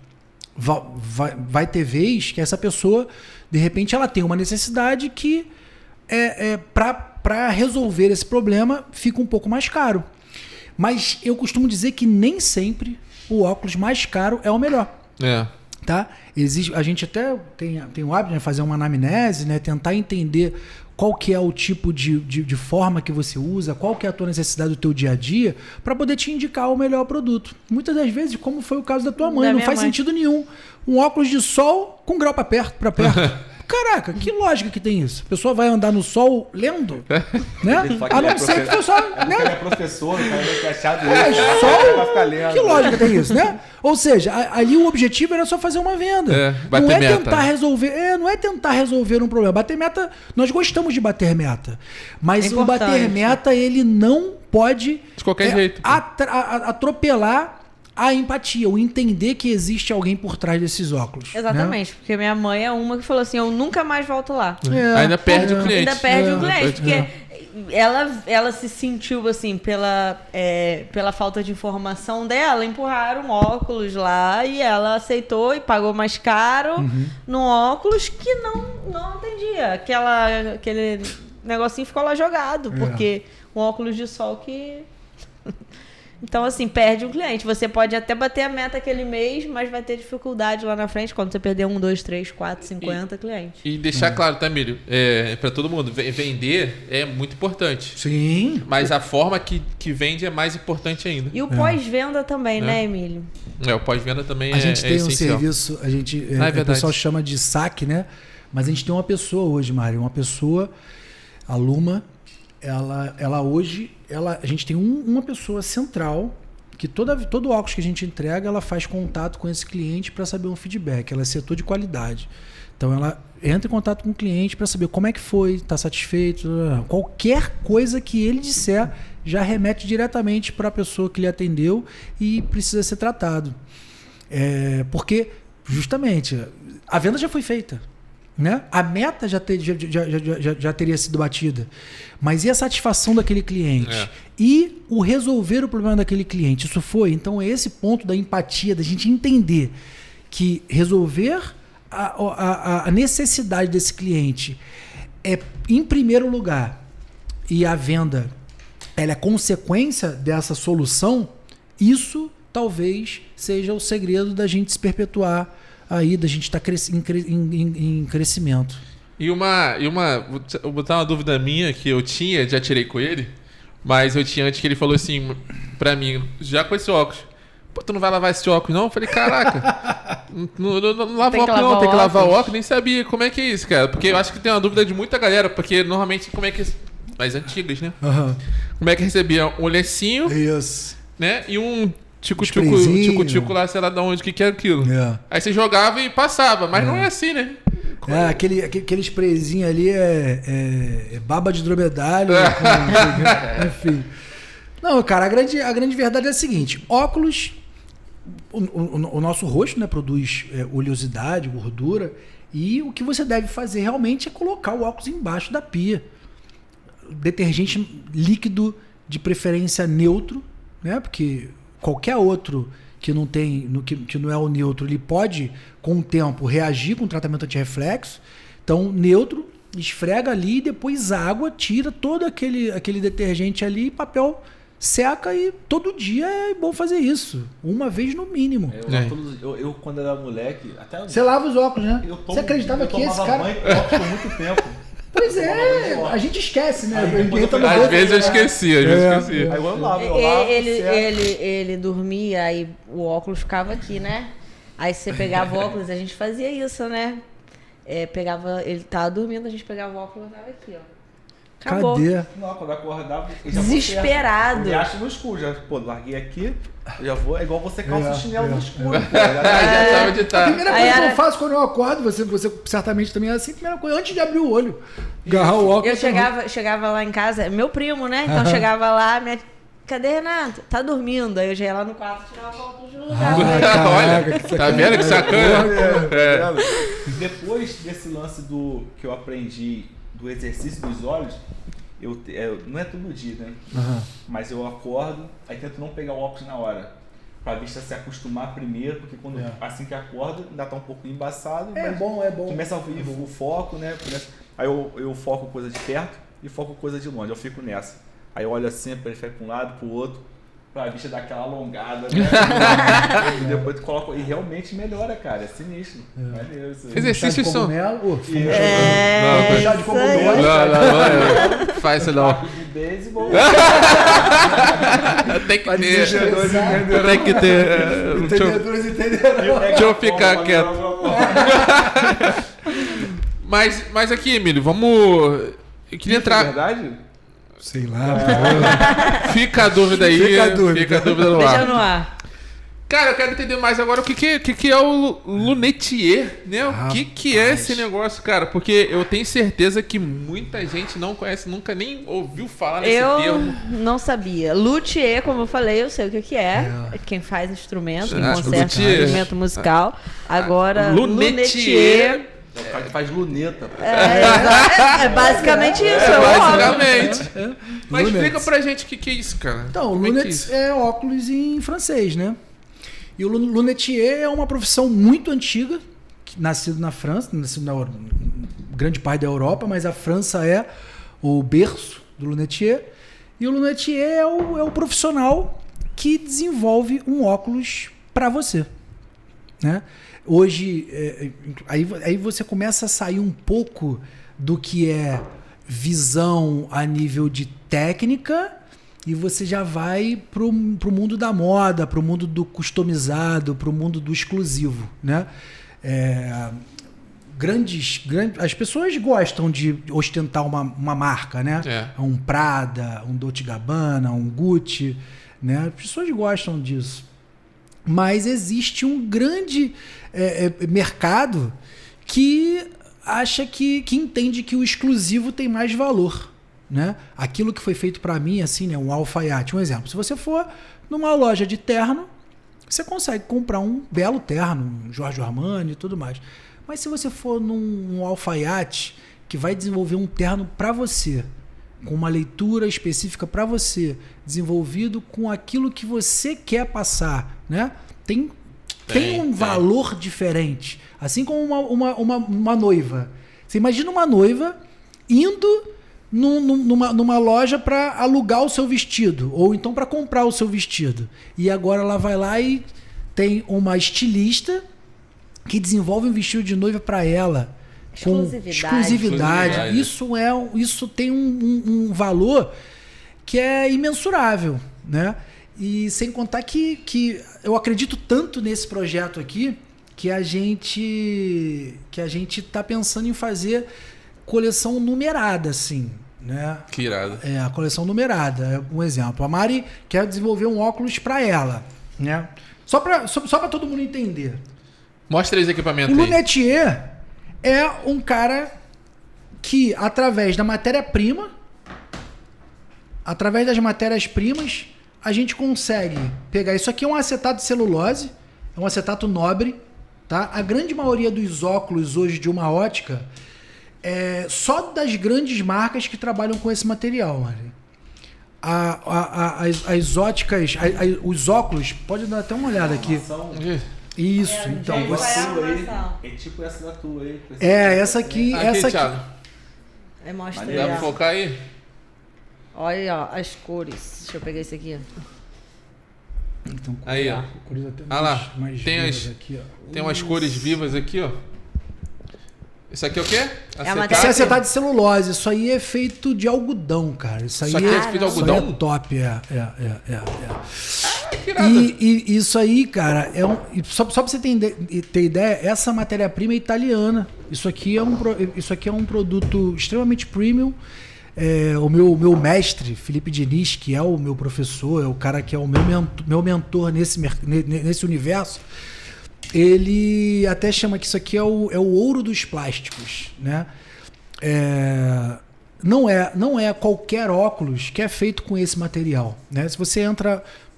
Vai ter vez que essa pessoa, de repente, ela tem uma necessidade que para resolver esse problema fica um pouco mais caro. Mas eu costumo dizer que nem sempre o óculos mais caro é o melhor. Tá? A gente até tem o hábito de fazer uma anamnese, né? Tentar entender qual que é o tipo de forma que você usa, qual que é a tua necessidade do teu dia a dia, para poder te indicar o melhor produto. Muitas das vezes, como foi o caso da tua mãe, não faz sentido nenhum. Um óculos de sol com grau para perto. Caraca, que lógica que tem isso? A pessoa vai andar no sol lendo? Né? A não ser que o pessoal... Né? Ele é professor, o cara vai ter achado sol, vai ficar lendo. Que lógica tem isso, né? Ou seja, ali o objetivo era só fazer uma venda. Não é tentar resolver... não é tentar resolver um problema. Bater meta... Nós gostamos de bater meta. Mas o bater meta, ele não pode... De qualquer jeito. Atropelar a empatia, o entender que existe alguém por trás desses óculos. Exatamente, né? Porque minha mãe é uma que falou assim, eu nunca mais volto lá. Ainda perde o cliente. Ainda perde o cliente, porque ela se sentiu assim, pela falta de informação dela, empurraram um óculos lá e ela aceitou e pagou mais caro num óculos que não atendia. Aquele negocinho ficou lá jogado, porque um óculos de sol que... Então, assim, perde um cliente. Você pode até bater a meta aquele mês, mas vai ter dificuldade lá na frente quando você perder 1, 2, 3, 4, 50 clientes. E deixar claro, tá, Emílio? Para todo mundo, vender é muito importante. Sim. Mas a forma que vende é mais importante ainda. E o pós-venda também, né, Emílio? O pós-venda também a gente tem essencial. Um serviço, o pessoal chama de saque, né? Mas a gente tem uma pessoa hoje, Mário, a Luma, ela hoje, a gente tem uma pessoa central que todo óculos que a gente entrega, ela faz contato com esse cliente para saber um feedback. Ela é setor de qualidade. Então ela entra em contato com o cliente para saber como é que foi, está satisfeito. Qualquer coisa que ele disser já remete diretamente para a pessoa que lhe atendeu e precisa ser tratado. Porque, justamente, a venda já foi feita. Né? A meta já teria sido batida. Mas e a satisfação daquele cliente? E o resolver o problema daquele cliente? Isso foi? Então é esse ponto da empatia, da gente entender que resolver a necessidade desse cliente é em primeiro lugar, e a venda ela é consequência dessa solução. Isso talvez seja o segredo da gente se perpetuar aí, da gente estar em crescimento. Vou botar uma dúvida minha que eu já tirei com ele, mas eu tinha antes que ele falou assim pra mim, já com esse óculos, pô, tu não vai lavar esse óculos não? Eu falei, caraca, não lava o óculos não, tem que lavar o óculos, nem sabia como é que é isso, cara, porque eu acho que tem uma dúvida de muita galera, porque normalmente como é que... Mais antigas, né? Como é que recebia um lencinho, né? E um tico-tico lá, sei lá de onde, que era aquilo. Aí você jogava e passava, mas não é assim, né? Aquele sprayzinho ali é baba de dromedário. Enfim. Não, cara, a grande verdade é a seguinte. Óculos, o nosso rosto, né, produz oleosidade, gordura. E o que você deve fazer realmente é colocar o óculos embaixo da pia. Detergente líquido, de preferência neutro, né? Porque qualquer outro que não tem, que não é o neutro, ele pode, com o tempo, reagir com o tratamento antirreflexo. Então, neutro, esfrega ali, depois água, tira todo aquele detergente ali, papel seca, e todo dia é bom fazer isso. Uma vez no mínimo. Eu quando era moleque... Até você lava os óculos, né? Você acreditava que esse cara... banho com óculos por muito tempo. Pois é, a gente esquece, né? Às vezes eu esqueci. Aí eu lavo, ele dormia, aí o óculos ficava aqui, né? Aí você pegava o óculos, a gente fazia isso, né? Ele tava dormindo, a gente pegava o óculos e tava aqui, ó. Acabou. Cadê? Não, quando eu acordava... Desesperado. Eu acho no escuro, larguei aqui, já vou... É igual você calça o chinelo no escuro, pô. Já tava de A primeira coisa que eu faço quando eu acordo, você certamente também é assim, a primeira coisa, antes de abrir o olho, agarrar o óculos. Eu chegava lá em casa, meu primo, né? Então chegava lá, cadê Renato? Tá dormindo. Aí eu já ia lá no quarto, tirava o óculos do lugar. Olha, tá vendo que sacana? Depois desse lance que eu aprendi do exercício dos olhos, não é todo dia, né? Mas eu acordo, aí tento não pegar o óculos na hora, pra vista se acostumar primeiro, porque assim que acordo, ainda tá um pouco embaçado. É bom. Começa a vir o foco, né? Aí eu foco coisa de perto e foco coisa de longe, eu fico nessa. Aí eu olho assim, prefere pra um lado, pro outro, pra vista dar aquela alongada, né? E depois tu coloca. E realmente melhora, cara. É sinistro. Maneiro isso. Exercícios são. Não, chá de cogumelo. Não. Faz isso não. De beisebol. Tem que ter. Entendedores entenderão. Deixa eu ficar quieto. Mas aqui, Emílio, vamos. Eu queria entrar. É verdade? Sei lá. Fica a dúvida aí. Fica a dúvida no ar. Deixa no ar. Cara, eu quero entender mais agora o que é o lunetier, né? O que é esse negócio, cara? Porque eu tenho certeza que muita gente não conhece, nunca nem ouviu falar nesse termo. Eu não sabia. Luthier, como eu falei, eu sei o que é. Quem faz instrumento, quem conserta instrumento musical. Agora, lunetier... É o cara que faz luneta. É basicamente isso. Basicamente. Mas explica pra gente o que é isso, cara. Então, lunettes é óculos em francês, né? E o lunetier é uma profissão muito antiga, nascido na França, nascido na grande parte da Europa, mas a França é o berço do lunetier. E o lunetier é o profissional que desenvolve um óculos para você, né? Hoje, aí você começa a sair um pouco do que é visão a nível de técnica e você já vai pro mundo da moda, pro mundo do customizado, pro mundo do exclusivo, né? As pessoas gostam de ostentar uma marca, né? Um Prada, um Dolce & Gabbana, um Gucci, né? As pessoas gostam disso. Mas existe um grande mercado que acha que entende que o exclusivo tem mais valor, né? Aquilo que foi feito para mim, assim, né? Um alfaiate, um exemplo. Se você for numa loja de terno, você consegue comprar um belo terno, um Giorgio Armani e tudo mais. Mas se você for num alfaiate que vai desenvolver um terno para você, com uma leitura específica para você, desenvolvido com aquilo que você quer passar, né? Tem um valor diferente. Assim como uma noiva. Você imagina uma noiva indo numa loja para alugar o seu vestido, ou então para comprar o seu vestido. E agora ela vai lá e tem uma estilista que desenvolve um vestido de noiva para ela. Com exclusividade. Isso tem um valor que é imensurável, né? E sem contar que eu acredito tanto nesse projeto aqui que a gente tá pensando em fazer coleção numerada, assim, né? Que irado. A coleção numerada. Um exemplo. A Mari quer desenvolver um óculos para ela, né? Só para todo mundo entender. Mostra esse equipamento aí. O é um cara que, através da matéria-prima, através das matérias-primas, a gente consegue pegar... Isso aqui é um acetato de celulose, é um acetato nobre, tá? A grande maioria dos óculos hoje de uma ótica é só das grandes marcas que trabalham com esse material, Marley. As óticas, os óculos, pode dar até uma olhada aqui. Isso, então você... É tipo essa da tua aí. Essa aqui, essa aqui. Thiago. Mostra Dá pra aí. focar aí? Olha, ó, as cores. Deixa eu pegar esse aqui. Então, Aí, ó. cores até Ah lá, mais tem vivas as- aqui, ó. Tem umas cores vivas aqui, ó. Isso aqui é o quê? a matéria- Esse é acetato de celulose, isso aí é feito de algodão, cara. Isso aí Isso aqui é feito de isso aí algodão? é top, é. Que irado. E isso aí, cara, só pra você ter ideia, essa matéria-prima é italiana. Isso aqui é um produto extremamente premium. O meu mestre, Felipe Diniz, que é o meu professor, é o cara que é o meu mentor nesse universo, ele até chama que isso aqui é o ouro dos plásticos, né? Não é qualquer óculos que é feito com esse material, né? Se você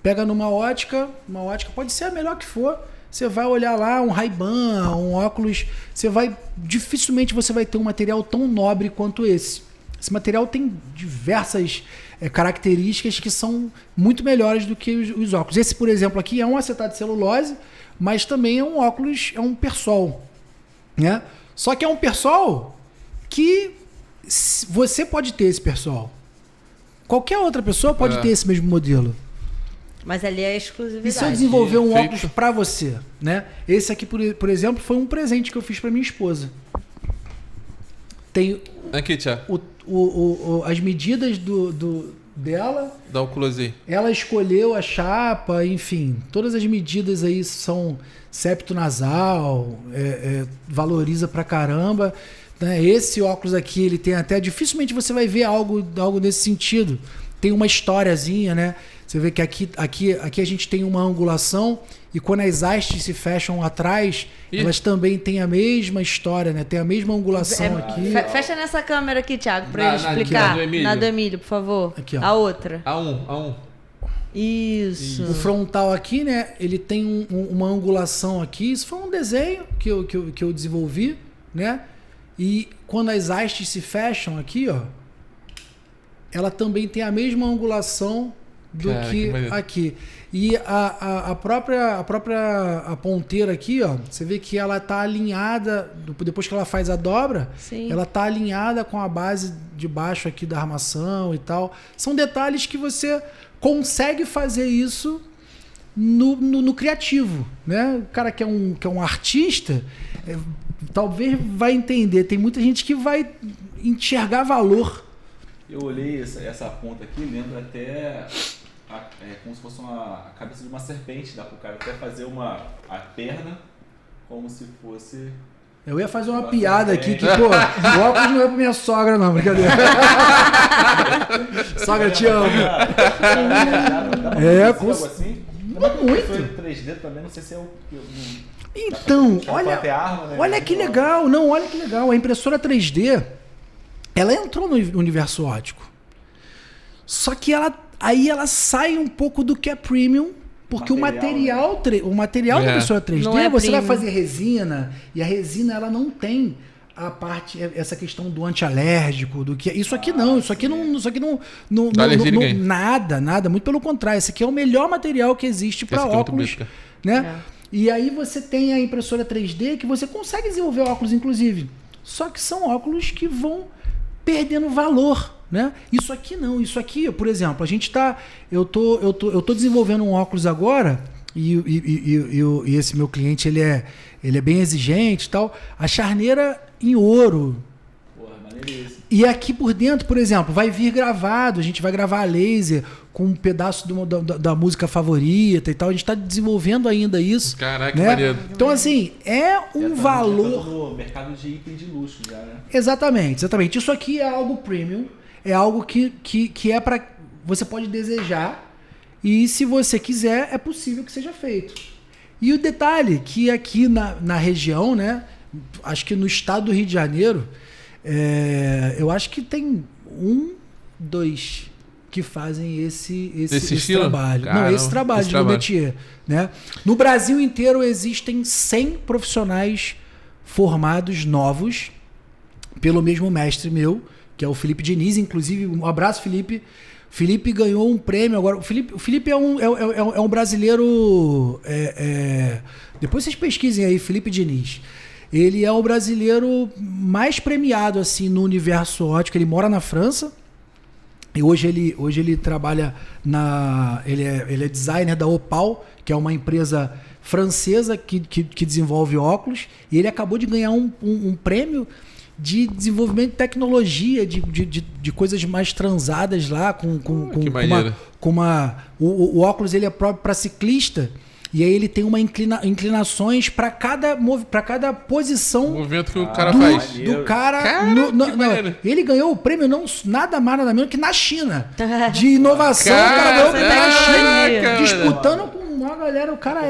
pega numa ótica pode ser a melhor que for, você vai olhar lá um Ray-Ban, um óculos, dificilmente você vai ter um material tão nobre quanto esse. Esse material tem diversas características que são muito melhores do que os óculos. Esse, por exemplo, aqui é um acetato de celulose, mas também é um óculos, é um Persol, né? Só que é um Persol que você pode ter esse Persol. Qualquer outra pessoa pode ter esse mesmo modelo. Mas ali é a exclusividade. E se eu desenvolver um Feito. óculos para você, né? Esse aqui, por exemplo, foi um presente que eu fiz para minha esposa. Tem Aqui, Thiago. as medidas dela. Dá o close aí. Ela escolheu a chapa, enfim, todas as medidas aí são septo nasal, valoriza pra caramba, né? Esse óculos aqui, ele tem até, dificilmente você vai ver algo nesse sentido. Tem uma historiazinha, né? Você vê que aqui a gente tem uma angulação e quando as hastes se fecham atrás, elas também têm a mesma história, né? Tem a mesma angulação aqui. Fecha nessa câmera aqui, Thiago, pra Na- ele na- explicar. aqui, na do Emílio. Na do Emílio, por favor. Aqui, ó. A outra. A1. Isso. O frontal aqui, né? Ele tem uma angulação aqui. Isso foi um desenho que eu desenvolvi, né? E quando as hastes se fecham aqui, ó, ela também tem a mesma angulação do Cara, que maneiro. aqui. E a própria ponteira aqui, ó, você vê que ela tá alinhada, depois que ela faz a dobra, Sim. ela tá alinhada com a base de baixo aqui da armação e tal. São detalhes que você consegue fazer isso no criativo, né? O cara que é um artista, talvez vai entender. Tem muita gente que vai enxergar valor. Eu olhei essa ponta aqui, lembra até como se fosse a cabeça de uma serpente. Dá pro cara até fazer a perna como se fosse... Eu ia fazer uma piada aqui que, pô, o óculos não é pra minha sogra, não, brincadeira. Sogra, te amo. Com assim? Muito. Foi 3D também, não sei se é o... Então, Dá pra ter arma, né? olha que legal. Não, olha que legal. A impressora 3D, ela entrou no universo óptico. Só que ela sai um pouco do que é premium, porque o material da impressora 3D, Não é você vai premium. fazer resina, e a resina ela não tem essa questão do antialérgico, do que isso aqui não, isso aqui não Dá alergia a ninguém. nada, muito pelo contrário, esse aqui é o melhor material que existe para Esse aqui é muito óculos, bonito, né? E aí você tem a impressora 3D que você consegue desenvolver óculos, inclusive. Só que são óculos que vão perdendo valor, né? Isso aqui não. Isso aqui, por exemplo, a gente tá... Eu tô desenvolvendo um óculos agora e esse meu cliente, ele é bem exigente e tal. A charneira em ouro. Porra, maneiríssimo. E aqui por dentro, por exemplo, vai vir gravado. A gente vai gravar a laser com um pedaço da música favorita e tal. A gente está desenvolvendo ainda isso. Caraca, que né? maneiro. Então, assim, é um Já tá valor... no mercado de item de luxo já, né? Exatamente. Isso aqui é algo premium. É algo que é para... Você pode desejar. E se você quiser, é possível que seja feito. E o detalhe que aqui na região, né? acho que no estado do Rio de Janeiro, eu acho que tem 2 que fazem esse trabalho. Caramba, não, esse trabalho de métier, né? No Brasil inteiro existem 100 profissionais formados novos pelo mesmo mestre meu, que é o Felipe Diniz. Inclusive, um abraço, Felipe. Felipe ganhou um prêmio agora. O Felipe é um brasileiro. Depois vocês pesquisem aí, Felipe Diniz. Ele é o brasileiro mais premiado assim no universo óptico. Ele mora na França. E hoje ele trabalha ele é designer da Opal, que é uma empresa francesa que desenvolve óculos. E ele acabou de ganhar um prêmio de desenvolvimento de tecnologia, de coisas mais transadas lá, o óculos ele é próprio para ciclista, e aí ele tem inclinações para cada posição, o movimento que o cara faz. Do cara. Ele ganhou o prêmio nada mais nada menos que na China. De inovação, o cara ganhou o prêmio na China, disputando com uma galera. O cara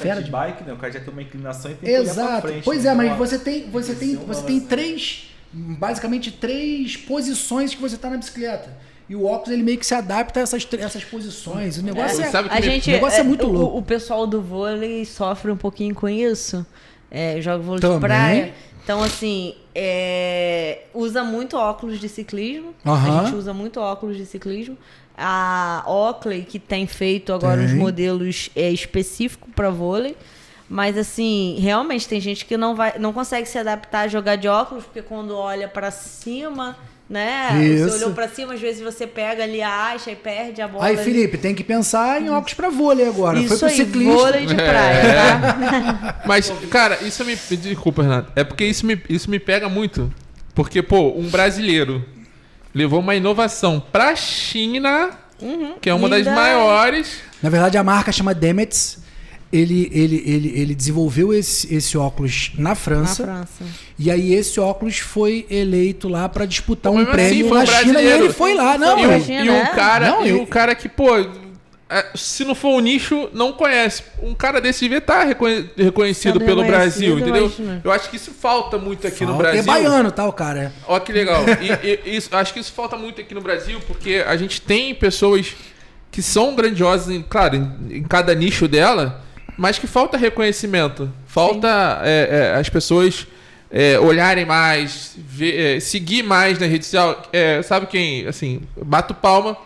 fera de bike, né? O cara já tem uma inclinação e tem que olhar pra frente. Pois mas você tem basicamente três posições que você tá na bicicleta. E o óculos ele meio que se adapta a essas posições. O negócio é muito louco. O pessoal do vôlei sofre um pouquinho com isso. Joga vôlei de praia. Então, assim, usa muito óculos de ciclismo. A gente usa muito óculos de ciclismo. A Oakley, que tem feito agora uns modelos específicos para vôlei. Mas, assim, realmente tem gente que não consegue se adaptar a jogar de óculos, porque quando olha para cima, né? Você olhou para cima, às vezes você pega ali a haste e perde a bola. Aí, Felipe, tem que pensar em óculos para vôlei agora. Isso foi pro ciclista. Vôlei de praia, tá? Mas, cara, desculpa, Renato. É porque isso me pega muito. Porque, pô, um brasileiro levou uma inovação pra China, que é uma das maiores. Na verdade, a marca chama Demetz. Ele desenvolveu esse óculos na França. E aí esse óculos foi eleito lá pra disputar um prêmio na China. E ele foi lá, E um cara que, pô, se não for um nicho, não conhece. Um cara desse devia estar reconhecido pelo Brasil, entendeu? Eu acho que isso falta muito aqui no Brasil. É baiano, tá, o cara? Ó, que legal. Acho que isso falta muito aqui no Brasil, porque a gente tem pessoas que são grandiosas, claro, em cada nicho dela, mas que falta reconhecimento. Falta as pessoas olharem mais, seguir mais na rede social. Sabe quem? Assim, bato palma.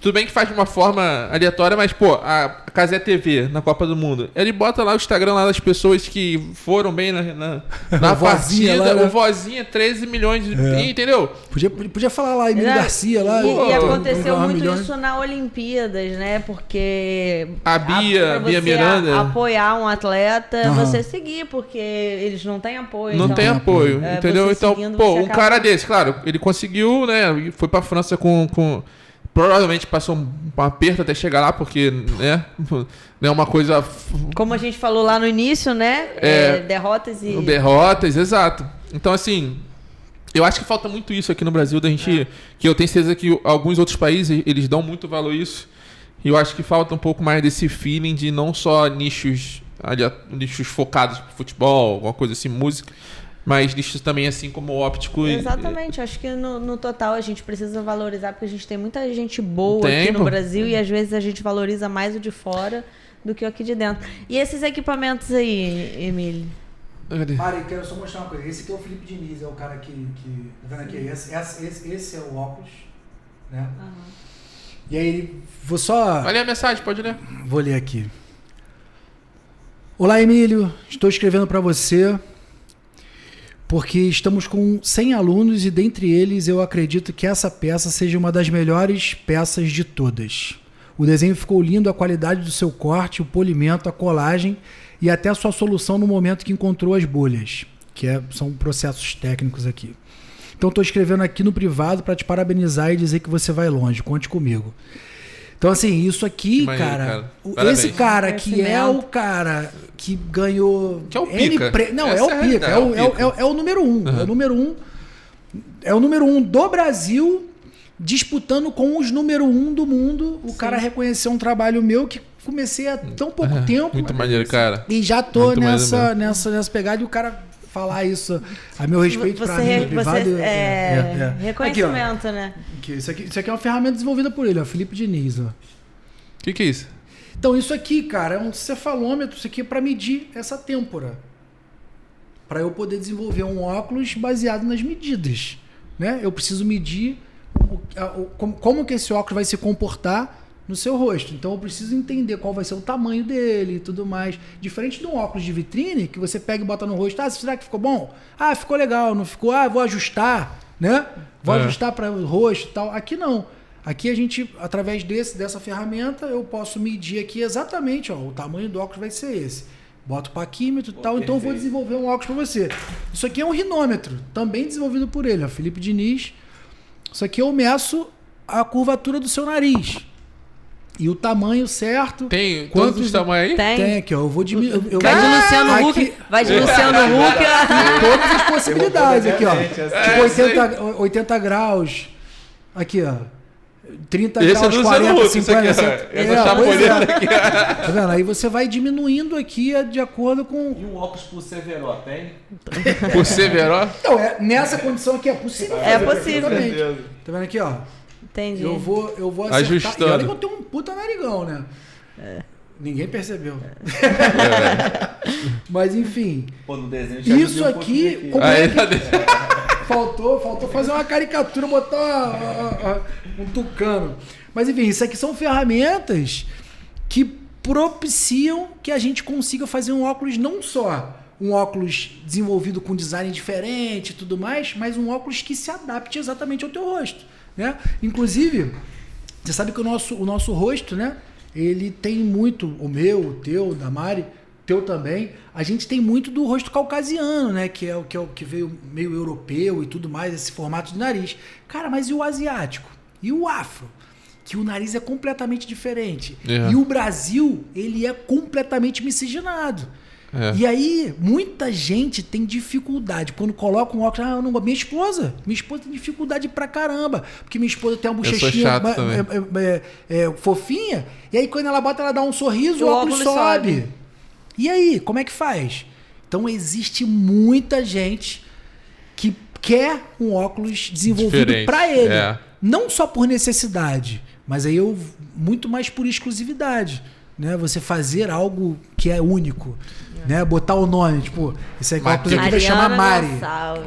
Tudo bem que faz de uma forma aleatória, mas, pô, a Cazé TV na Copa do Mundo, ele bota lá o Instagram lá das pessoas que foram bem na partida. Lá, né? O Vozinha, 13 milhões de... Entendeu? Podia falar lá, Emílio Garcia lá. E aconteceu muito isso na Olimpíadas, né? Porque... A Bia Miranda... apoiar um atleta, você seguir, porque eles não têm apoio. Não tem apoio, entendeu? Então, pô, um cara desse, claro, ele conseguiu, né? Foi pra França com provavelmente passou um aperto até chegar lá, porque, né, não é uma coisa... Como a gente falou lá no início, né? Derrotas, exato. Então, assim, eu acho que falta muito isso aqui no Brasil, da gente... Que eu tenho certeza que alguns outros países, eles dão muito valor a isso. E eu acho que falta um pouco mais desse feeling de não só nichos focados pro futebol, alguma coisa assim, música, mas nichos também assim como óptico. Exatamente, acho que no total a gente precisa valorizar, porque a gente tem muita gente boa aqui no Brasil e às vezes a gente valoriza mais o de fora do que o aqui de dentro. E esses equipamentos aí, Emílio? Mari, quero só mostrar uma coisa. Esse aqui é o Felipe Diniz, é o cara que tá vendo aqui? Esse é o óculos, né? E aí, vou só... Olha a mensagem, pode ler. Vou ler aqui. Olá, Emílio, estou escrevendo para você porque estamos com 100 alunos e dentre eles eu acredito que essa peça seja uma das melhores peças de todas. O desenho ficou lindo, a qualidade do seu corte, o polimento, a colagem e até a sua solução no momento que encontrou as bolhas, que são processos técnicos aqui. Então estou escrevendo aqui no privado para te parabenizar e dizer que você vai longe, conte comigo. Então, assim, isso aqui, cara. Esse cara que é o cara que ganhou. Que é o pica. Não, é o pica. É o número 1. É o número 1. É o número 1 do Brasil disputando com os número 1 do mundo. O cara reconheceu um trabalho meu que comecei há tão pouco tempo. Muito maneiro, cara. E já tô Muito nessa pegada e o cara falar isso a meu respeito pra mim no privado. Reconhecimento, aqui, né? Isso aqui é uma ferramenta desenvolvida por ele, ó, Felipe Diniz, ó. O que é isso? Então, isso aqui, cara, é um cefalômetro. Isso aqui é para medir essa têmpora. Para eu poder desenvolver um óculos baseado nas medidas. Né? Eu preciso medir como que esse óculos vai se comportar no seu rosto. Então, eu preciso entender qual vai ser o tamanho dele e tudo mais. Diferente de um óculos de vitrine, que você pega e bota no rosto. Ah, será que ficou bom? Ah, ficou legal. Não ficou? Ah, vou ajustar. Né? Vou ajustar para o rosto e tal. Aqui não. Aqui a gente, através dessa ferramenta, eu posso medir aqui exatamente, ó, o tamanho do óculos vai ser esse. Boto o paquímetro e tal, então eu vou desenvolver um óculos para você. Isso aqui é um rinômetro, também desenvolvido por ele, ó, Felipe Diniz. Isso aqui eu meço a curvatura do seu nariz. E o tamanho certo. Tem todos os tamanhos aí? Tem aqui, ó. Eu vou diminuir. Vai de Luciano Huck. Vai de Luciano Huck. Todas as possibilidades aqui, ó. Tipo 80 graus. Aqui, ó. 30 Esse graus, é 40, 50, aqui, 60. aqui. Tá vendo? Aí você vai diminuindo aqui de acordo com... E um óculos por Severo, tem? Por Severo? Então, nessa condição aqui é possível. É possível. Tá vendo aqui, ó? Entendi. Eu vou acertar. Ajustando. E olha que eu tenho um puta narigão, né? Ninguém percebeu. Mas enfim. Pô, no desenho já isso aqui... Como Aí, é que... Faltou fazer uma caricatura, botar um tucano. Mas enfim, isso aqui são ferramentas que propiciam que a gente consiga fazer um óculos, não só um óculos desenvolvido com design diferente e tudo mais, mas um óculos que se adapte exatamente ao teu rosto, né? Inclusive, você sabe que o nosso rosto, né? Ele tem muito, o meu, o teu, da Mari, teu também, a gente tem muito do rosto caucasiano, né? Que é o que veio meio europeu e tudo mais, esse formato de nariz. Cara, mas e o asiático? E o afro? Que o nariz é completamente diferente. E o Brasil, ele é completamente miscigenado. E aí, muita gente tem dificuldade. Quando coloca um óculos, eu não gosto. Minha esposa tem dificuldade pra caramba. Porque minha esposa tem uma bochechinha fofinha. E aí, quando ela bota, ela dá um sorriso, o óculos sobe. E aí, como é que faz? Então, existe muita gente que quer um óculos desenvolvido para ele. Não só por necessidade, mas aí muito mais por exclusividade. Né? Você fazer algo que é único. Né? Botar o nome, tipo, esse aí óculos aqui vai chamar Mari.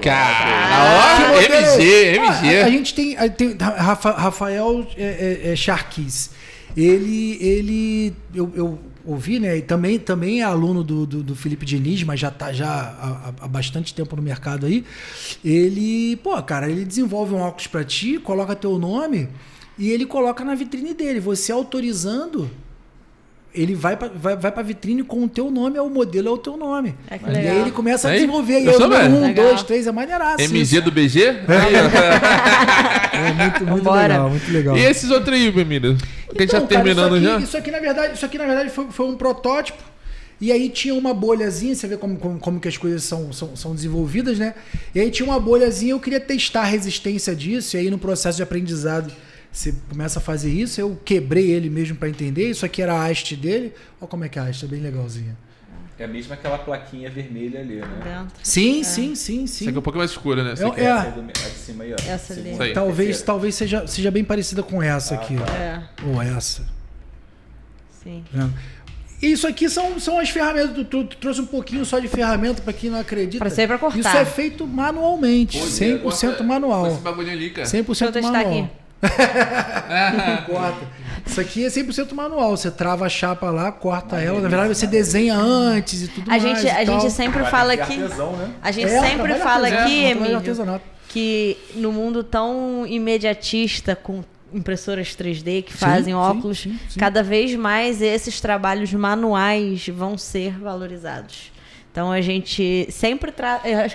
Cara, MG. A gente tem Rafael Charquis. Eu ouvi, né? E também é aluno do Felipe Diniz, mas já tá há bastante tempo no mercado aí. Ele desenvolve um óculos para ti, coloca teu nome e ele coloca na vitrine dele. Você autorizando, ele vai pra vitrine com o teu nome, o modelo é o teu nome. E aí ele começa a desenvolver. E 1, 2, 3, é maneiraço. MG do BG? Muito legal, muito legal. E esses outros aí, Bemílio? Que a gente tá terminando já? Isso aqui, na verdade, foi um protótipo. E aí tinha uma bolhazinha, você vê como que as coisas são desenvolvidas, né? E aí tinha uma bolhazinha, eu queria testar a resistência disso, e aí no processo de aprendizado você começa a fazer isso, eu quebrei ele mesmo para entender. Isso aqui era a haste dele. Olha como é que é a haste, é bem legalzinha. É mesmo aquela plaquinha vermelha ali, né? Sim. Isso aqui é um pouco mais escura, né? Essa de cima aí, ó. Essa ali. Talvez seja bem parecida com essa aqui. Ou essa. Sim. Isso aqui são as ferramentas. Tu trouxe um pouquinho só de ferramenta para quem não acredita. Pra ser pra cortar. Isso é feito manualmente. 100% manual. Esse bagulho ali, cara. 100% manual. Aqui. Corta. Isso aqui é 100% manual. Você trava a chapa lá, corta ela. Na verdade, você desenha antes e tudo mais. A gente sempre fala aqui. A gente sempre fala aqui, Emílio, que no mundo tão imediatista, com impressoras 3D que fazem óculos, sim. Cada vez mais esses trabalhos manuais vão ser valorizados. Então a gente sempre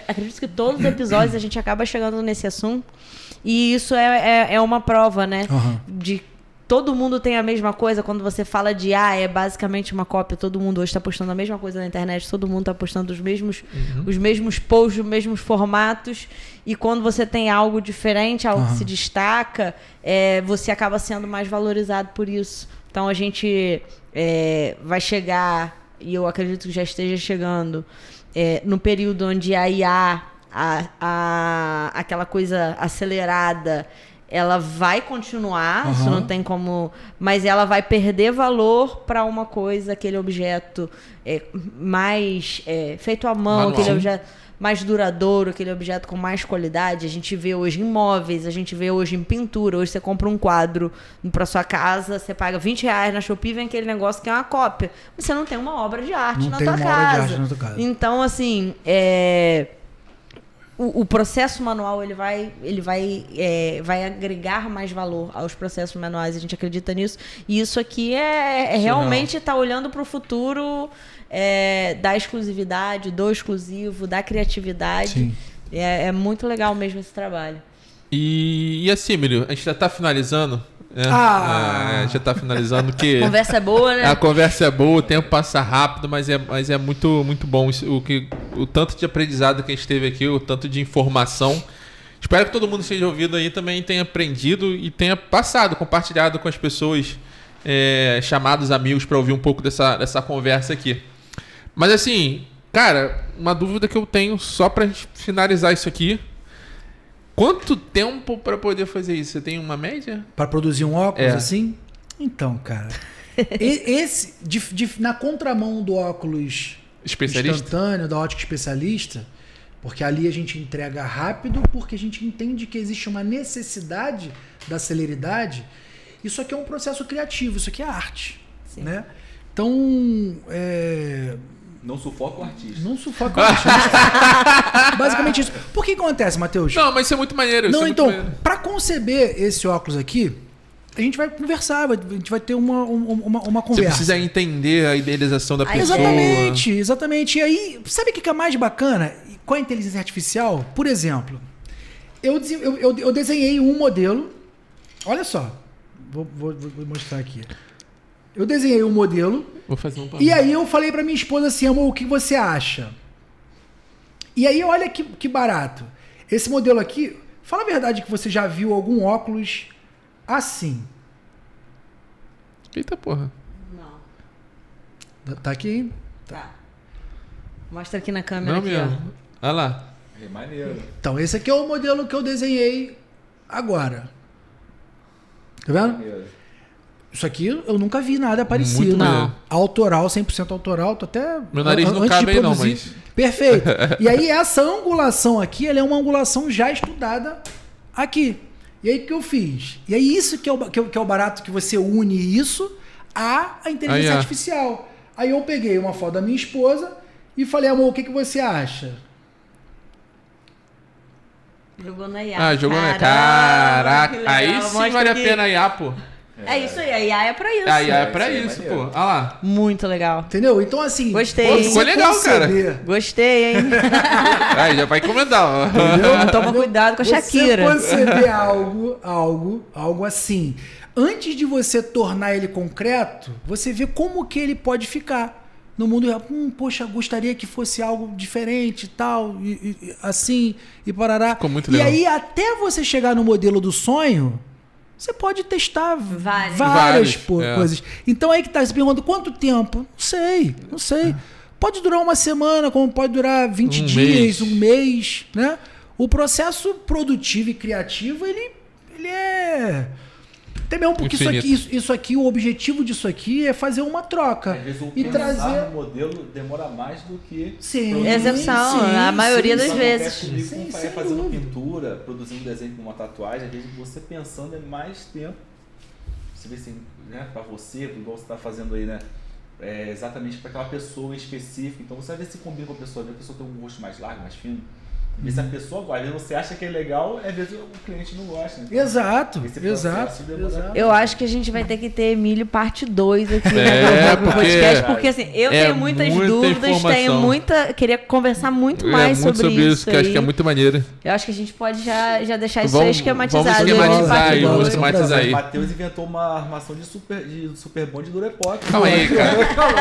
acredito que todos os episódios a gente acaba chegando nesse assunto. E isso é uma prova, né? De todo mundo tem a mesma coisa. Quando você fala de é basicamente uma cópia, todo mundo hoje está postando a mesma coisa na internet, todo mundo está postando os mesmos posts, os mesmos formatos. E quando você tem algo diferente, algo que se destaca, você acaba sendo mais valorizado por isso. Então a gente vai chegar, e eu acredito que já esteja chegando, no período onde a IA, aquela coisa acelerada, ela vai continuar, isso não tem como, mas ela vai perder valor para uma coisa, aquele objeto mais feito à mão, manual. aquele objeto mais duradouro, aquele objeto com mais qualidade. A gente vê hoje em móveis, a gente vê hoje em pintura. Hoje você compra um quadro para sua casa, você paga R$20 na Shopee, vem aquele negócio que é uma cópia. Mas você não tem uma obra de arte na tua casa. Então, assim, o processo manual ele vai agregar mais valor aos processos manuais. A gente acredita nisso. E isso aqui realmente estar olhando para o futuro da exclusividade, do exclusivo, da criatividade. Sim. É muito legal mesmo esse trabalho. E assim, Emílio, a gente já tá finalizando. Já tá finalizando. A conversa é boa, né? A conversa é boa, o tempo passa rápido, mas é muito, muito bom o tanto de aprendizado que a gente teve aqui, o tanto de informação. Espero que todo mundo que esteja ouvindo aí também tenha aprendido e tenha compartilhado com as pessoas, chamados amigos, para ouvir um pouco dessa conversa aqui. Mas assim, cara, uma dúvida que eu tenho só pra gente finalizar isso aqui. Quanto tempo para poder fazer isso? Você tem uma média? Para produzir um óculos assim? Então, cara, na contramão do óculos instantâneo, da ótica especialista, porque ali a gente entrega rápido, porque a gente entende que existe uma necessidade da celeridade. Isso aqui é um processo criativo, isso aqui é arte. Sim. Né? Então, não sufoca o artista. Não sufoca o artista. Basicamente isso. Por que acontece, Matheus? Não, mas isso é muito maneiro. Não, então, para conceber esse óculos aqui, a gente vai conversar, a gente vai ter uma conversa. Você precisa entender a idealização da pessoa. Exatamente. E aí, sabe o que é mais bacana com a inteligência artificial? Por exemplo, eu desenhei um modelo. Olha só, vou mostrar aqui. Eu desenhei um modelo. Vou fazer e aí eu falei pra minha esposa assim, amor, o que você acha? E aí olha que barato. Esse modelo aqui, fala a verdade que você já viu algum óculos assim. Eita porra. Não. Tá aqui? Tá. Mostra aqui na câmera. Não aqui, mesmo. Olha lá. É maneiro. Então esse aqui é o modelo que eu desenhei agora. Tá vendo? Maneiro. Isso aqui eu nunca vi nada parecido. Muito maneiro. Autoral, 100% autoral. Tô até... Meu nariz não cabe aí não, mas... Perfeito. E aí essa angulação aqui, ela é uma angulação já estudada aqui. E aí o que eu fiz? E aí isso que é o barato, que você une isso à inteligência artificial. Aí eu peguei uma foto da minha esposa e falei, amor, o que você acha? Jogou na IA. Jogou na... Caraca. Aí sim vale a pena a IA, pô. É isso aí, a IA é pra isso. A IA é pra isso, pô. Olha lá. Muito legal. Entendeu? Então, assim... Gostei. Ficou legal, cara. Gostei, hein? Aí, já vai comentar. Entendeu? Toma cuidado com a Shakira. Você conceber algo assim. Antes de você tornar ele concreto, você vê como que ele pode ficar no mundo real. Poxa, gostaria que fosse algo diferente e tal, e assim, e parará. Ficou muito legal. E aí, até você chegar no modelo do sonho... Você pode testar várias coisas. Então aí que tá, você pergunta quanto tempo? Não sei. Pode durar uma semana, como pode durar 20 dias, um mês, né? O processo produtivo e criativo, ele é... Até mesmo porque isso aqui, o objetivo disso aqui é fazer uma troca. Às vezes e trazer o modelo demora mais do que execução, a maioria das vezes. Como fazendo pintura, produzindo desenho com uma tatuagem, às vezes você pensando é mais tempo. Você vê assim, né, para você, igual você está fazendo aí, né? Exatamente para aquela pessoa específica. Então você vai ver se combina com a pessoa. A pessoa tem um rosto mais largo, mais fino. Ver se a pessoa gosta. Às vezes você acha que é legal, às vezes o cliente não gosta. Né? Exato, Esse exato, processo demora- exato. Eu acho que a gente vai ter que ter Emílio parte 2 aqui porque- podcast, porque assim, eu é tenho muitas muita dúvidas, informação. queria conversar muito mais muito sobre isso que eu acho que é aí. muito maneiro. Eu acho que a gente pode já deixar isso Vamos- aí esquematizado. vamos durante esquematizar parte aí, dois. vamos esquematizar aí. O Matheus inventou uma armação de super bom de Durepox. Calma aí, cara.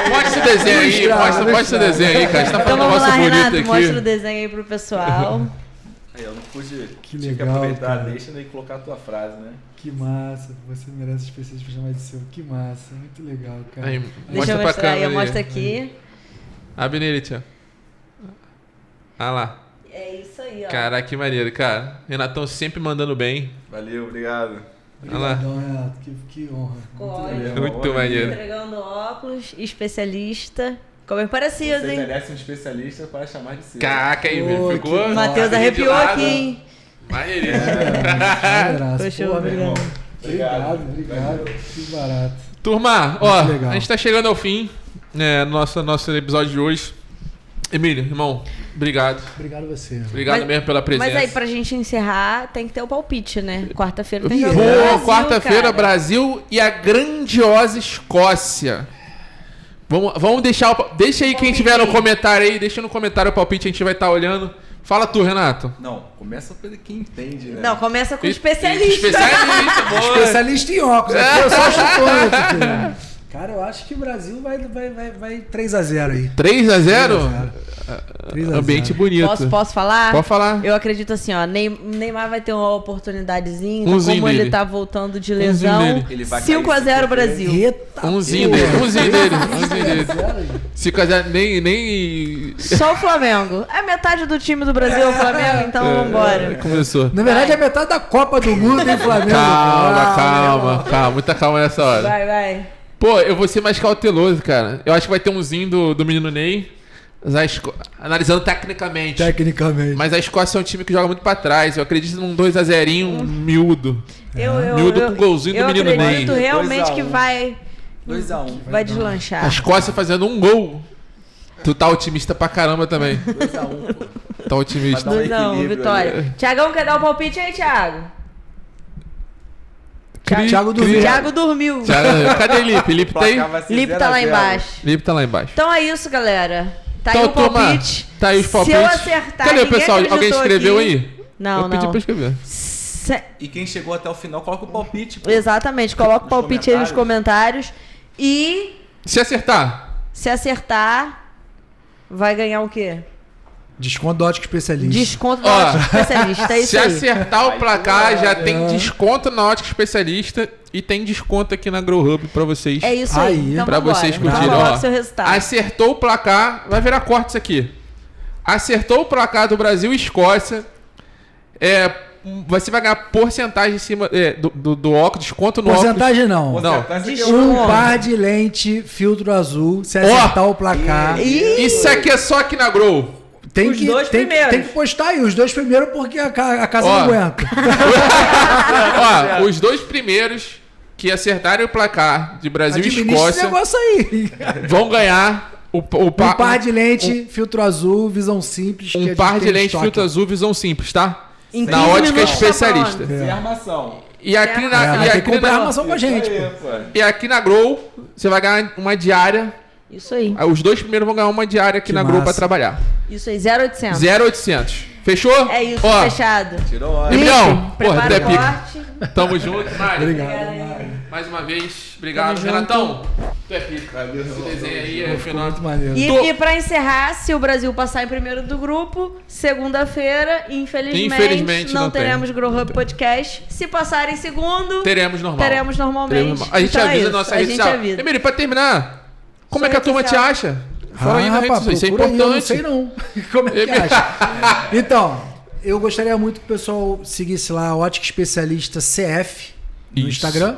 Mostra o desenho aí, mostra o desenho aí, cara. A gente tá Então falando um vamos lá, negócio Renato, bonito mostra o aqui. desenho aí pro pessoal. Aí, eu não pude. Que tinha legal, que aproveitar cara. deixa e colocar a tua frase, né? Que massa, você merece especialista pra chamar de seu. Que massa, muito legal, cara. Aí, Deixa mostra eu pra mostrar aí, câmera eu mostro aí. aqui. Abre nele, tia. Ah lá. É isso aí, ó. Caraca, que maneiro, cara. Renatão sempre mandando bem. Valeu, obrigado. Olha lá. Obrigadão, Renato, que honra. Código. Muito maneiro. Entregando óculos, especialista. Como é parecido, Você hein? merece um especialista para chamar de seu. Caraca, aí, Pô, ficou. que O Matheus de arrepiou lado. aqui, hein? Maneiríssimo. Poxa, Pô, meu irmão. obrigado. Obrigado. Que barato. Turma, ó, Muito legal. a gente tá chegando ao fim, né, nosso episódio de hoje. Emílio, irmão, obrigado. Obrigado a você. Obrigado mesmo pela presença. Mas aí, pra gente encerrar, tem que ter o palpite, né? Quarta-feira tem Ih, jogo. Pô, do Brasil, quarta-feira, cara. Brasil e a grandiosa Escócia. Vamos deixar deixa aí quem tiver no comentário aí, deixa no comentário o palpite, a gente vai estar olhando. Fala tu, Renato. Não, começa pelo quem entende, né? Não, começa com o especialista. Especialista, boa. Especialista em óculos. Aqui eu só chutando. filho. Cara, eu acho que o Brasil vai 3x0 aí. 3x0? 3x0. Ambiente bonito. Posso falar? Pode falar. Eu acredito assim, ó, Neymar vai ter uma oportunidadezinha, Umzinho como ele dele. tá voltando de lesão. dele. Ele vai cair 5x0 Brasil. Eita, Umzinho dele. 5x0, nem... Só o Flamengo. É metade do time do Brasil, o Flamengo, então vambora. Começou. Na verdade, é metade da Copa do Mundo, hein, Flamengo? Calma, muita calma nessa hora. Vai. Pô, eu vou ser mais cauteloso, cara. Eu acho que vai ter umzinho do menino Ney. Mas analisando tecnicamente. Tecnicamente. Mas a Escócia é um time que joga muito pra trás. Eu acredito num 2x0 miúdo. Miúdo com golzinho do menino Eu acredito Ney. realmente que 2x1. vai 2x1. vai A deslanchar. Escócia fazendo um gol. Tu tá otimista pra caramba também. 2x1, pô. Tá otimista. Vai dar um 2x1, equilíbrio vitória. Tiagão, quer dar o palpite aí, Thiago? Thiago dormiu. Thiago dormiu. Cadê Lipe? Lipe tá aí? Placar vai ser Lipe tá lá 0x0. embaixo. Lipe tá lá embaixo. Então é isso, galera. Tá Então, aí o turma, palpite. tá aí os palpites. Se eu acertar, Cadê o ninguém pessoal? Alguém acreditou escreveu aqui. aí? Não, Eu pedi não. pra escrever. E quem chegou até o final, coloca o palpite, pô. Exatamente. Coloca o palpite aí nos comentários. E Se acertar, se acertar, vai ganhar o quê? Desconto do ótico especialista. Desconto do Ó, ótimo especialista. É isso se aí. acertar o placar, já tem É. desconto na Ótica Especialista e tem desconto aqui na Grow Hub pra vocês. É isso aí. Aí, Então pra vambora. vocês Então curtirem. coloca Ó, seu resultado. acertou o placar, vai virar corte isso aqui. Acertou o placar do Brasil e Escócia, você vai ganhar porcentagem em cima do óculos, desconto no óculos. Porcentagem não. Não. Um par de lente filtro azul, se acertar o placar. Ih, Isso aqui é só aqui na Grow. Tem Os que, dois tem, primeiros. tem que postar aí, os dois primeiros, porque a casa Ó. não aguenta. Ó, os dois primeiros que acertarem o placar de Brasil e Administra esse Escócia negócio aí. vão ganhar Um par de lente, filtro azul, visão simples. que a um gente par tem de no lente estoque. filtro azul, visão simples, tá? Em Na 15 ótica minutos tá especialista. falando. Sem armação. E aqui É, na, vai e ter aqui que comprar na, armação com a gente, Isso aí, pô. pô. e aqui na Grow, você vai ganhar uma diária. Isso aí. Os dois primeiros vão ganhar uma diária aqui Que na Grow pra massa. trabalhar. Isso aí, 0,800. 0,800. Fechou? É isso, Ó, fechado. Tirou hora. Emilhão, porra, Prepara tu é o pica. corte. Tamo junto, Mário. Obrigado. Mais uma vez, obrigado. Tamo Renatão, tu é pica. Esse desenho aí é Ficou final. muito maneiro. E pra encerrar, se o Brasil passar em primeiro do grupo, segunda-feira, infelizmente não tem. teremos Grow Hub Podcast. Se passar em segundo, Teremos normal. teremos normalmente. Teremos normal. A gente Então é avisa isso, na nossa a rede gente social. avisa. Emílio, pra terminar, como Sua é que a rede turma te social. acha? Fala aí na rede rapaz, social, isso é procura aí, eu não importante. sei não. Como é que acha? Então, eu gostaria muito que o pessoal seguisse lá Ótica Especialista CF no Isso. Instagram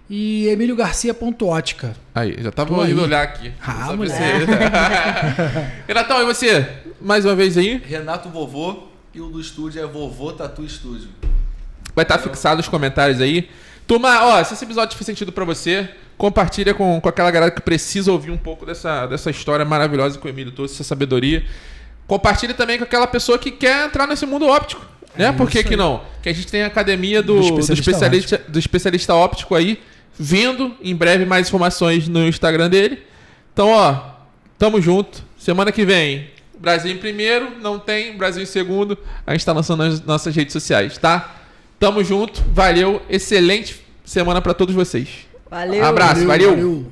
e emiliogarcia.ótica. Aí, já tava Tô aí. indo olhar aqui. Ah, Só pra moleque. você. Renatão, e você? Mais uma vez aí? Renato Vovô e o do estúdio é Vovô Tatu Estúdio. Vai estar fixado os comentários aí. Turma, ó, se esse episódio fez sentido pra você, compartilha com aquela galera que precisa ouvir um pouco dessa história maravilhosa que o Emílio trouxe, essa sabedoria. Compartilhe também com aquela pessoa que quer entrar nesse mundo óptico. Né? Por que não? Que a gente tem a academia do especialista óptico aí, vindo. Em breve mais informações no Instagram dele. Então, tamo junto. Semana que vem, Brasil em primeiro, não tem, Brasil em segundo. A gente tá lançando nas nossas redes sociais, tá? Tamo junto, valeu, excelente semana pra todos vocês. Valeu. Abraço, valeu.